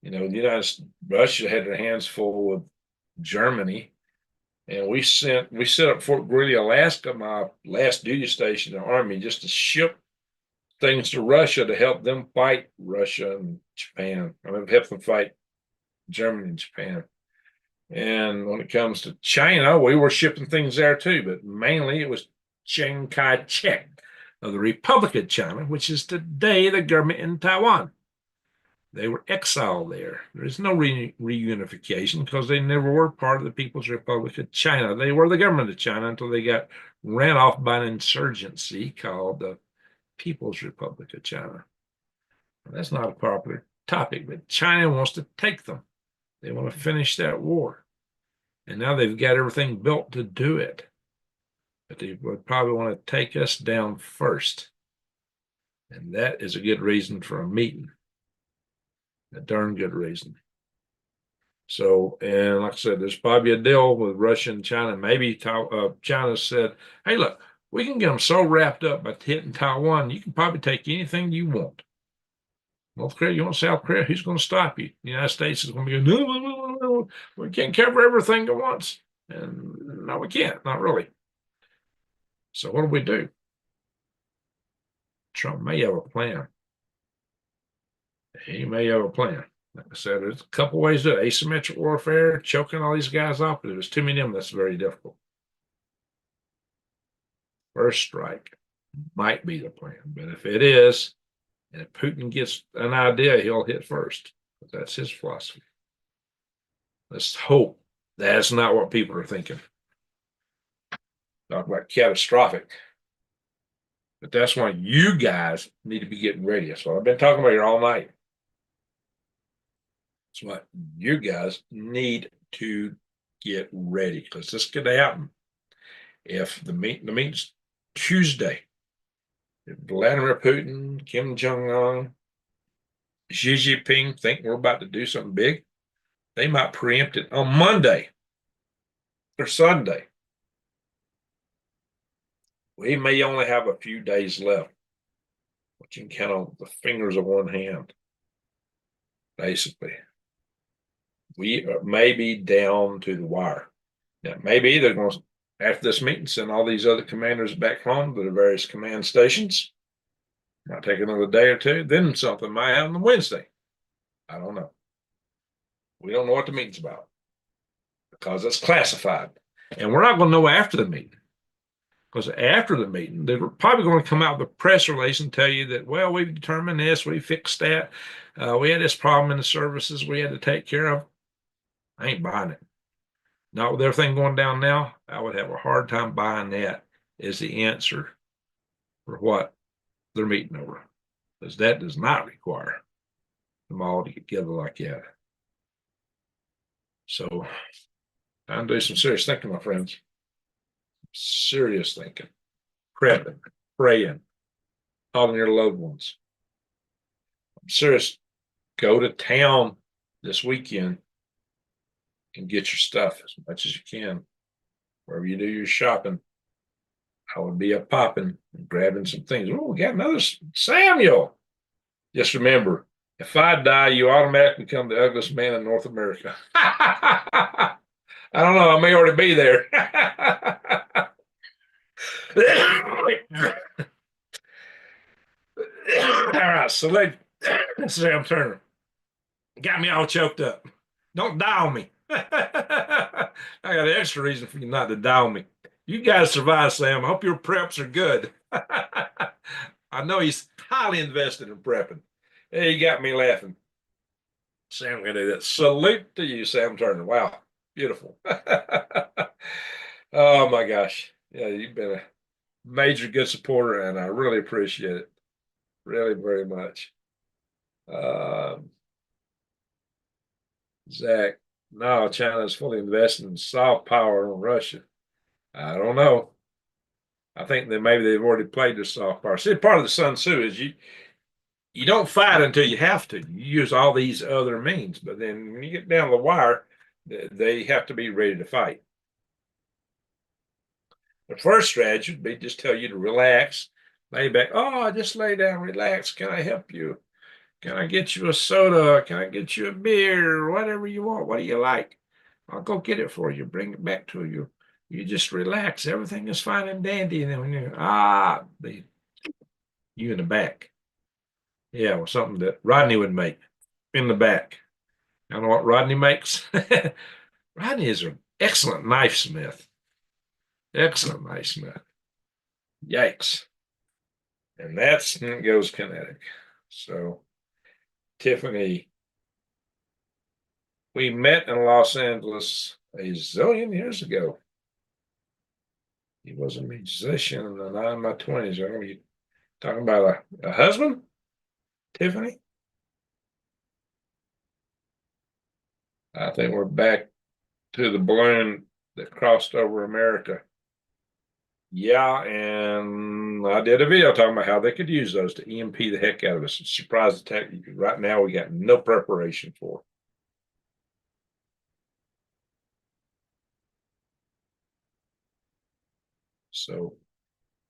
Russia had their hands full with Germany. And we set up Fort Greely, Alaska, my last duty station in the Army, just to ship things to Russia to help them fight Russia and Japan. I mean, help them fight Germany and Japan. And when it comes to China, we were shipping things there too, but mainly it was Chiang Kai-shek of the Republic of China, which is today the government in Taiwan. They were exiled there. There is no reunification because they never were part of the People's Republic of China. They were the government of China until they got ran off by an insurgency called the People's Republic of China. That's not a popular topic, but China wants to take them. They want to finish that war. And now they've got everything built to do it. But they would probably want to take us down first. And that is a good reason for a meeting. A darn good reason. So, and like I said, there's probably a deal with Russia and China. Maybe China said, hey, look, we can get them so wrapped up by hitting Taiwan, you can probably take anything you want. North Korea, you want South Korea, who's going to stop you? The United States is going to be going, no, we can't cover everything at once. And no, we can't, not really. So what do? Trump may have a plan. He may have a plan. Like I said, there's a couple ways to do it. Asymmetric warfare, choking all these guys off, but if there's too many of them, that's very difficult. First strike. Might be the plan. But if it is, and if Putin gets an idea, he'll hit first. That's his philosophy. Let's hope that's not what people are thinking. Talk about catastrophic. But that's why you guys need to be getting ready. That's what I've been talking about here all night. That's what you guys need to get ready, because this could happen. If the meeting's Tuesday, if Vladimir Putin, Kim Jong Un, Xi Jinping think we're about to do something big, they might preempt it on Monday or Sunday. We may only have a few days left, but you can count on the fingers of one hand. Basically, we may be down to the wire. Now, maybe they're going to, after this meeting, send all these other commanders back home to the various command stations. Might take another day or two. Then something might happen on Wednesday. I don't know. We don't know what the meeting's about because it's classified. And we're not going to know after the meeting. Because after the meeting, they're probably going to come out with a press release and tell you that, well, we've determined this, we fixed that. We had this problem in the services we had to take care of. I ain't buying it. Not with everything going down now, I would have a hard time buying that as the answer for what they're meeting over. Because that does not require them all to get together like that. So, time to do some serious thinking, my friends. Serious thinking. Prepping, praying, calling your loved ones. I'm serious. Go to town this weekend and get your stuff as much as you can. Wherever you do your shopping, I would be up popping and grabbing some things. Oh, we got another Samuel. Just remember, if I die, you automatically become the ugliest man in North America. I don't know. I may already be there. All right, so Sam Turner got me all choked up. Don't die on me. I got an extra reason for you not to die on me. You guys survive, Sam. I hope your preps are good. I know he's highly invested in prepping. Hey, you got me laughing. Sam, gonna do that. Salute to you, Sam Turner. Wow, beautiful. Oh my gosh. Yeah, you've been a major good supporter, and I really appreciate it. Really, very much. Zach, no, China is fully invested in soft power on Russia. I don't know. I think that maybe they've already played the soft power. See, part of the Sun Tzu is you don't fight until you have to. You use all these other means, but then when you get down the wire, they have to be ready to fight. The first strategy would be just tell you to relax, lay back. Oh, just lay down, relax. Can I help you? Can I get you a soda? Can I get you a beer? Whatever you want. What do you like? I'll go get it for you. Bring it back to you. You just relax. Everything is fine and dandy. And then when you in the back. Yeah, well, something that Rodney would make in the back. I don't know what Rodney makes. Rodney is an excellent knife smith. Excellent knife smith. Yikes. And that's goes kinetic. So, Tiffany, we met in Los Angeles a zillion years ago. He was a musician, and I'm in my 20s. Are you talking about a husband, Tiffany? I think we're back to the balloon that crossed over America. Yeah, and I did a video talking about how they could use those to EMP the heck out of us. Surprise attack. Right now, we got no preparation for. So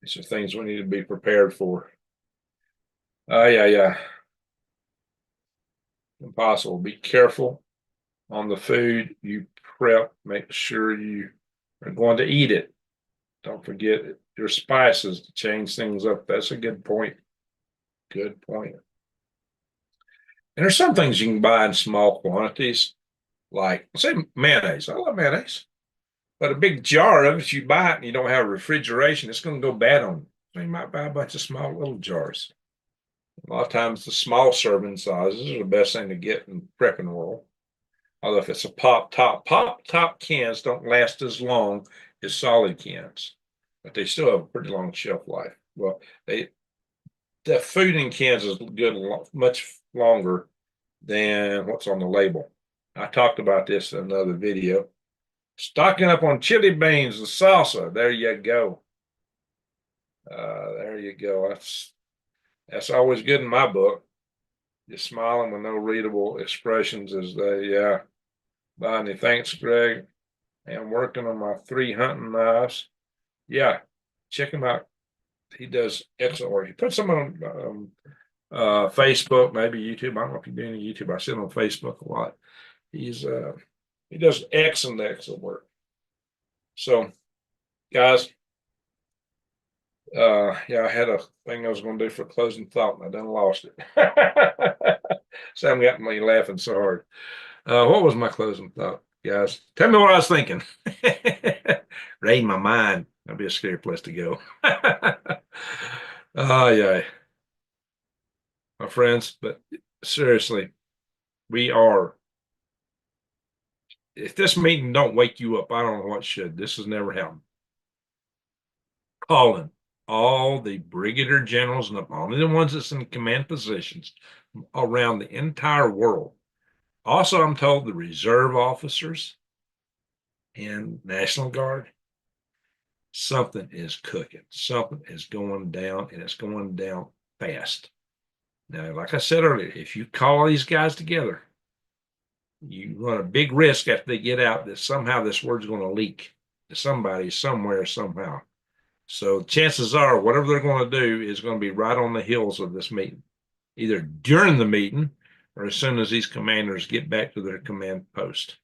these are things we need to be prepared for. Yeah. Impossible. Be careful on the food you prep. Make sure you are going to eat it. Don't forget your spices to change things up. That's a good point. Good point. And there's some things you can buy in small quantities, like say mayonnaise. I love mayonnaise, but a big jar of it, you buy it and you don't have refrigeration, it's going to go bad on So you might buy a bunch of small little jars. A lot of times the small serving sizes are the best thing to get in prepping world. Although if it's a pop top cans don't last as long as solid cans, but they still have a pretty long shelf life. Well, the food in cans is good much longer than what's on the label. I talked about this in another video. Stocking up on chili beans and salsa. There you go. There you go. That's always good in my book. Just smiling with no readable expressions as they, yeah. Bonnie, thanks, Greg. I'm working on my 3 hunting knives. Yeah, check him out. He does excellent work. He puts them on Facebook, maybe YouTube. I don't know if you're doing YouTube. I see him on Facebook a lot. He does excellent work. So, guys, yeah, I had a thing I was going to do for closing thought, and I done lost it. Sam got me laughing so hard. What was my closing thought, guys? Tell me what I was thinking. Read my mind. That'd be a scary place to go. Oh, yeah. My friends, but seriously, we are. If this meeting don't wake you up, I don't know what should. This has never happened. Calling all the brigadier generals and only the ones that's in command positions around the entire world. Also, I'm told the reserve officers and National Guard, something is cooking. Something is going down, and it's going down fast. Now, like I said earlier, if you call these guys together, you run a big risk after they get out that somehow this word's going to leak to somebody, somewhere, somehow. So chances are, whatever they're going to do is going to be right on the heels of this meeting, either during the meeting or as soon as these commanders get back to their command post.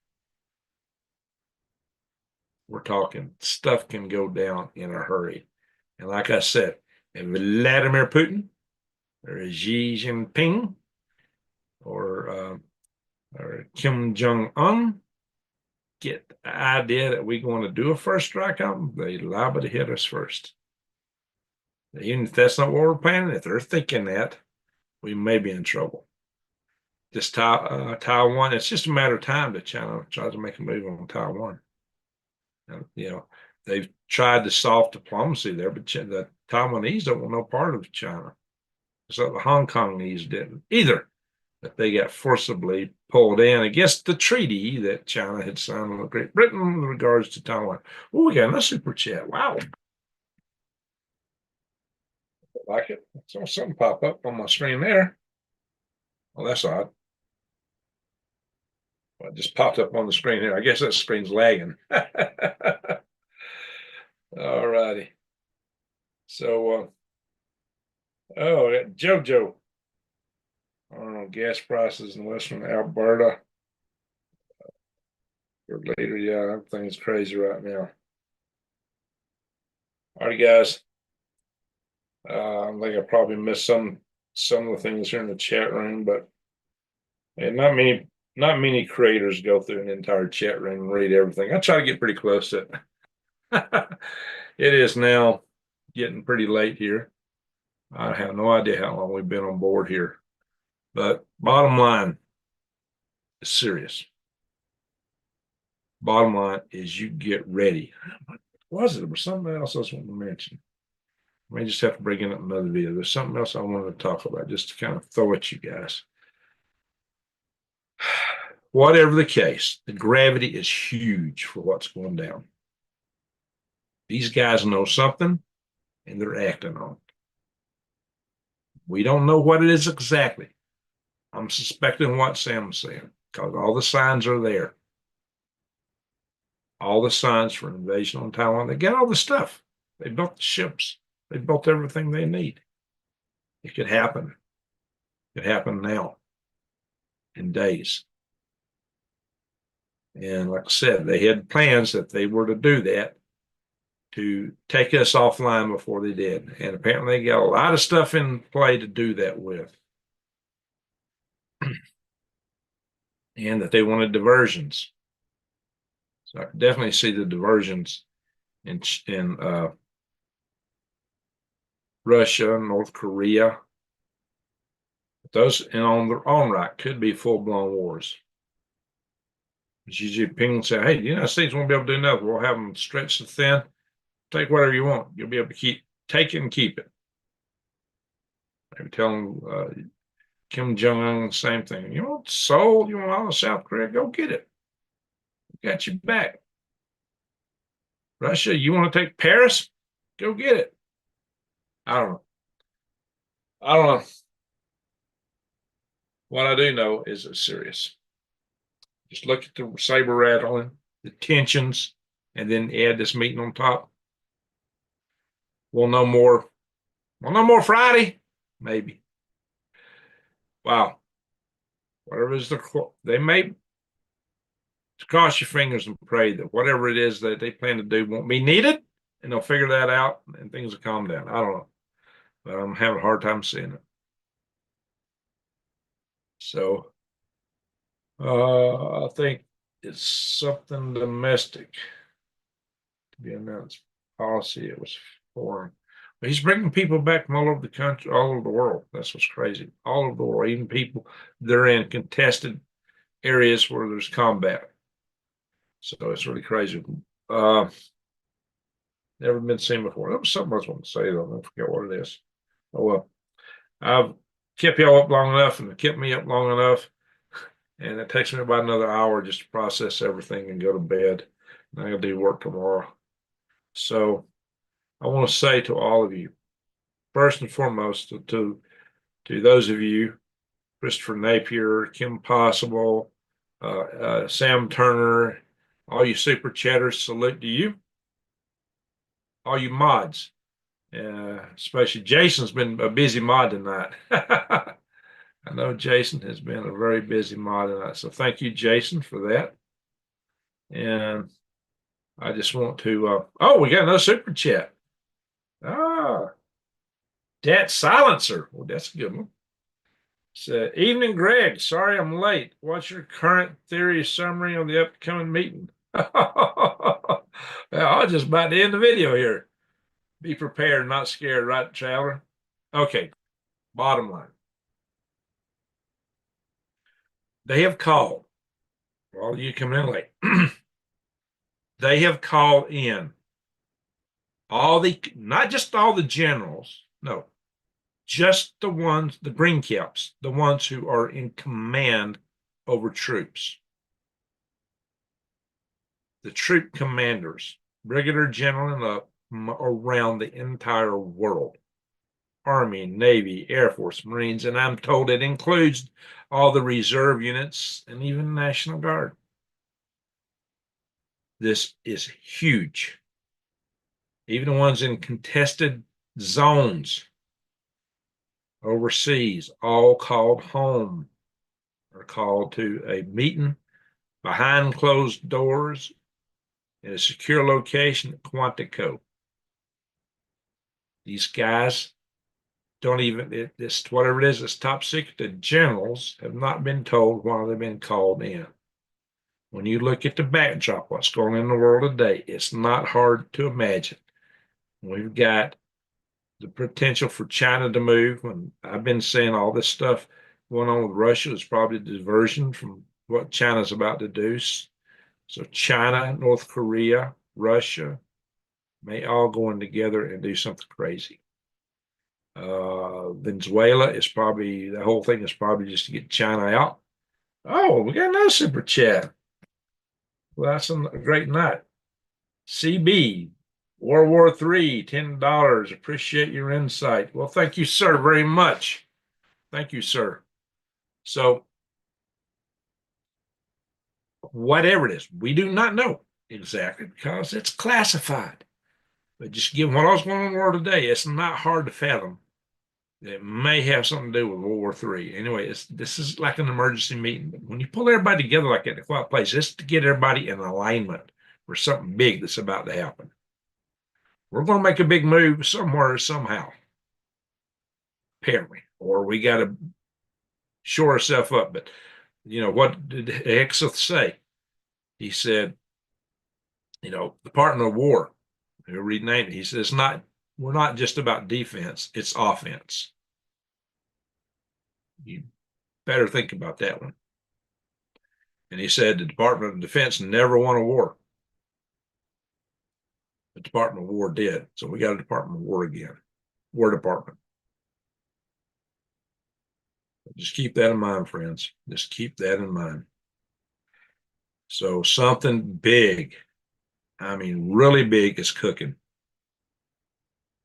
We're talking stuff can go down in a hurry. And like I said, if Vladimir Putin or Xi Jinping or Kim Jong-un get the idea that we're going to do a first strike on them, they liable to hit us first. Even if that's not what we're planning, if they're thinking that, we may be in trouble. This Taiwan, it's just a matter of time that China tries to make a move on Taiwan. You know, they've tried to soft diplomacy there, but the Taiwanese don't want no part of China. So the Hong Kongese didn't either. But they got forcibly pulled in against the treaty that China had signed with Great Britain with regards to Taiwan. Oh, we got a super chat. Wow. I like it. I saw something pop up on my screen there. Well, that's odd. Well, it just popped up on the screen here. I guess that screen's lagging. All righty. So, oh, JoJo. I don't know, gas prices in Western Alberta. Or later, yeah, everything's crazy right now. All right, guys. I think I probably missed some of the things here in the chat room, but and not many creators go through an entire chat room and read everything. I try to get pretty close to it. It is now getting pretty late here. I have no idea how long we've been on board here, but bottom line is serious. Bottom line is you get ready. What was it? There was something else I was wanting to mention. I may just have to bring in another video. There's something else I wanted to talk about just to kind of throw at you guys. Whatever the case, the gravity is huge for what's going down. These guys know something and they're acting on it. We don't know what it is exactly. I'm suspecting what Sam's saying because all the signs are there. All the signs for invasion on Taiwan. They got all the stuff. They built the ships. They built everything they need. It could happen. It could happen now in days. And like I said, they had plans that they were to do that to take us offline before they did. And apparently they got a lot of stuff in play to do that with. And that they wanted diversions. So I could definitely see the diversions in Russia, North Korea. Those, and on their own right, could be full-blown wars. Xi Jinping will say, hey, the United States won't be able to do nothing. We'll have them stretched thin. Take whatever you want. You'll be able to take it and keep it. Maybe tell them Kim Jong-un the same thing. You want Seoul? You want all of South Korea? Go get it. We got you back. Russia, you want to take Paris? Go get it. I don't know. I don't know. What I do know is it's serious. Just look at the saber rattling, the tensions, and then add this meeting on top. We'll know more. We'll know more Friday, maybe. Wow. Whatever is they may cross your fingers and pray that whatever it is that they plan to do won't be needed, and they'll figure that out and things will calm down. I don't know, but I'm having a hard time seeing it. So I think it's something domestic to be announced. Policy, it was foreign. But he's bringing people back from all over the country, all over the world. That's what's crazy. All over the world, even people that are in contested areas where there's combat. So it's really crazy. Never been seen before. That was something I was going to say, though. I forget what it is. Oh, well. I've kept y'all up long enough, and it kept me up long enough. And it takes me about another hour just to process everything and go to bed. And I got to do work tomorrow. So I want to say to all of you, first and foremost, to those of you, Christopher Napier, Kim Possible, Sam Turner, all you super chatters, salute to you. All you mods, especially Jason's been a busy mod tonight. I know Jason has been a very busy mod tonight. So thank you, Jason, for that. And I just want to, we got another super chat. Dat Silencer. Well, that's a good one. So, evening, Greg. Sorry I'm late. What's your current theory summary on the upcoming meeting? Well, I'll just about to end the video here. Be prepared, not scared, right, traveler? Okay, bottom line. They have called, well, you come in late. They have called in not just all the generals, no, just the ones, the green caps, the ones who are in command over troops. The troop commanders, brigadier general and up, around the entire world. Army, Navy, Air Force, Marines, and I'm told it includes all the reserve units and even the National Guard. This is huge. Even the ones in contested zones overseas, all called home, are called to a meeting behind closed doors in a secure location at Quantico. These guys don't even, this whatever it is, it's top secret. The generals have not been told why they've been called in. When you look at the backdrop, what's going on in the world today, it's not hard to imagine. We've got the potential for China to move. When I've been saying all this stuff going on with Russia is probably a diversion from what China's about to do. So China, North Korea, Russia may all go in together and do something crazy. Venezuela is probably, the whole thing is probably just to get China out. Oh, we got another super chat. Well, that's a great night. CB, World War III, $10. Appreciate your insight. Well, thank you, sir, very much. Thank you, sir. So, whatever it is, we do not know exactly because it's classified. But just given what else going on in the world today, it's not hard to fathom. It may have something to do with World War III. Anyway, this is like an emergency meeting. But when you pull everybody together like that in a quiet place, it's to get everybody in alignment for something big that's about to happen. We're going to make a big move somewhere, somehow, apparently, or we got to shore ourselves up. But, what did Hegseth say? He said, the Department of War, who renamed it, he said, it's not we're not just about defense, it's offense. You better think about that one. And he said the Department of Defense never won a war. The Department of War did. So we got a Department of War again. War Department. Just keep that in mind, friends. Just keep that in mind. So something big, I mean, really big is cooking.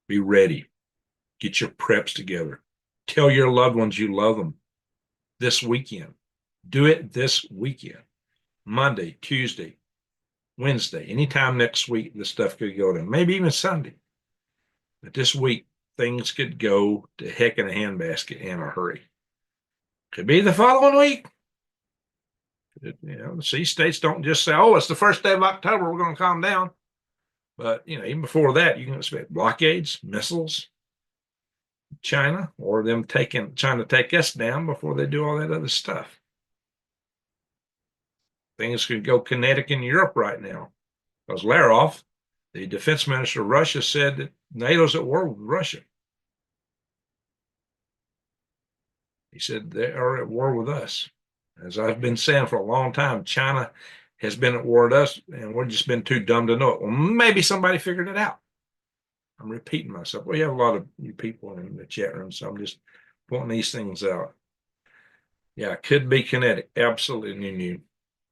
Be ready. Get your preps together. Tell your loved ones you love them this weekend. Do it this weekend. Monday, Tuesday, Wednesday, anytime next week, this stuff could go down. Maybe even Sunday. But this week, things could go to heck in a handbasket in a hurry. Could be the following week. The sea states don't just say, oh, it's the first day of October, we're going to calm down. But, even before that, you can expect blockades, missiles, China, or them trying to take us down before they do all that other stuff. Things could go kinetic in Europe right now. Because Lavrov, the defense minister of Russia, said that NATO's at war with Russia. He said they are at war with us. As I've been saying for a long time, China has been at war with us, and we've just been too dumb to know it. Well, maybe somebody figured it out. I'm repeating myself. We have a lot of new people in the chat room, so I'm just pointing these things out. Yeah, it could be kinetic. Absolutely new.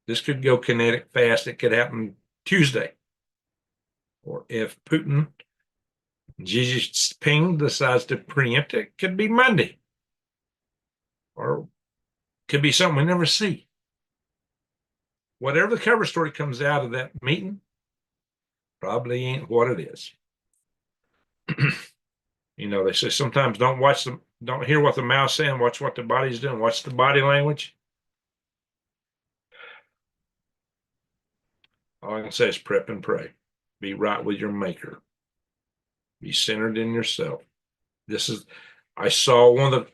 This could go kinetic fast. It could happen Tuesday. Or if Putin, Xi Jinping decides to preempt it, it could be Monday. Or could be something we never see. Whatever the cover story comes out of that meeting, probably ain't what it is. They say sometimes don't hear what the mouth's saying, watch what the body's doing, watch the body language. All I can say is prep and pray. Be right with your maker. Be centered in yourself. I saw one of the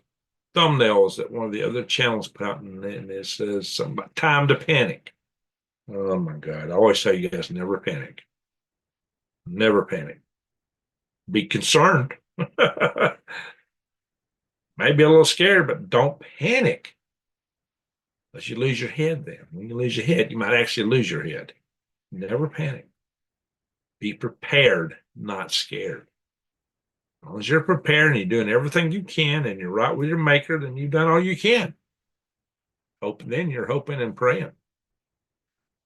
thumbnails that one of the other channels put out, and it says something about time to panic. Oh my God. I always tell you guys, never panic. Never panic. Be concerned. Maybe a little scared, but don't panic. Unless you lose your head then. When you lose your head, you might actually lose your head. Never panic. Be prepared, not scared. As long as you're prepared and you're doing everything you can and you're right with your maker, then you've done all you can. Then you're hoping and praying.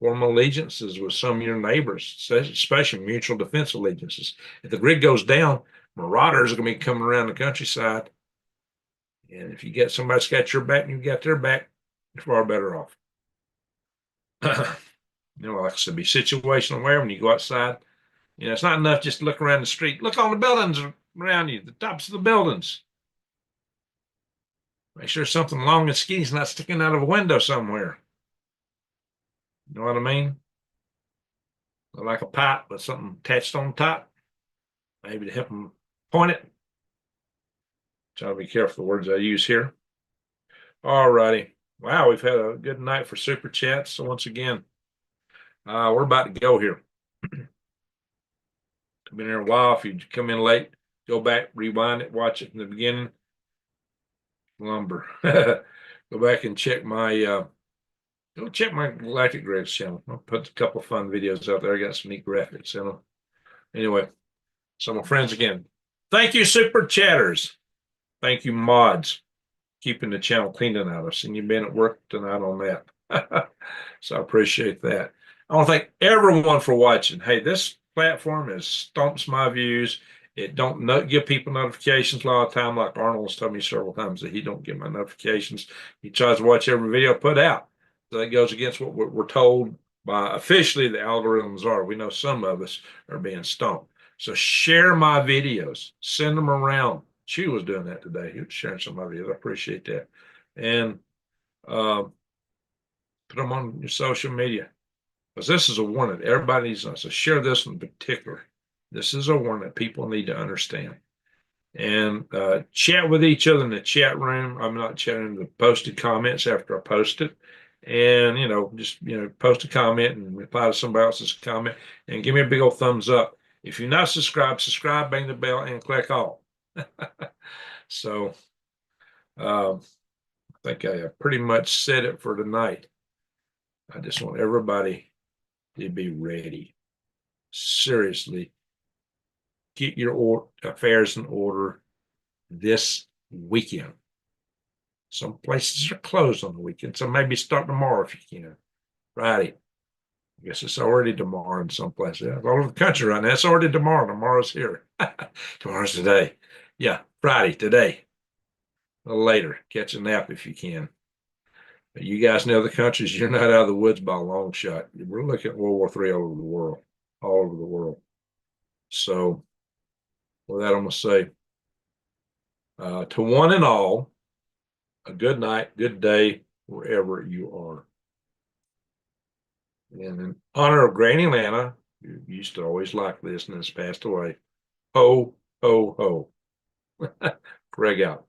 Form allegiances with some of your neighbors, especially mutual defense allegiances. If the grid goes down, marauders are going to be coming around the countryside. And if you get somebody that's got your back and you got their back, you're far better off. Like I said, be situational aware when you go outside. It's not enough just to look around the street. Look on the buildings around you, the tops of the buildings. Make sure something long and skinny is not sticking out of a window somewhere. You know what I mean? Like a pipe with something attached on top. Maybe to help them point it. Try to be careful the words I use here. All righty. Wow, we've had a good night for super chats. So once again, we're about to go here. I've been here a while. If you come in late, go back, rewind it, watch it from the beginning. Lumber. Go back and check my go check my Galactic Graves channel. I'll put a couple of fun videos out there. I got some neat graphics in them. Anyway, so my friends again, thank you, super chatters. Thank you, mods, keeping the channel clean tonight. I've seen you been at work tonight on that. So I appreciate that. I want to thank everyone for watching. Hey, this platform stomps my views. It don't give people notifications a lot of time, like Arnold has told me several times that he don't get my notifications. He tries to watch every video I put out. So that goes against what we're told by officially the algorithms are. We know some of us are being stomped. So share my videos. Send them around. She was doing that today. He was sharing some of my videos. I appreciate that. And put them on your social media. Because this is a warning. Everybody needs to know. So share this in particular. This is a warning that people need to understand. And chat with each other in the chat room. I'm not chatting the posted comments after I post it. And, just, post a comment and reply to somebody else's comment and give me a big old thumbs up. If you're not subscribed, subscribe, bang the bell, and click all. So I think I pretty much said it for tonight. I just want everybody to be ready. Seriously, get your affairs in order this weekend. Some places are closed on the weekend, so maybe start tomorrow if you can. Friday. I guess it's already tomorrow in some places. Yeah, all over the country right now. It's already tomorrow. Tomorrow's here. Tomorrow's today. Yeah, Friday, today. A little later. Catch a nap if you can. But you guys know the countries, you're not out of the woods by a long shot. We're looking at World War III all over the world. All over the world. So, with that, I'm going to say to one and all, a good night, good day, wherever you are. And in honor of Granny Lana, who used to always like this and has passed away, ho, ho, ho. Greg out.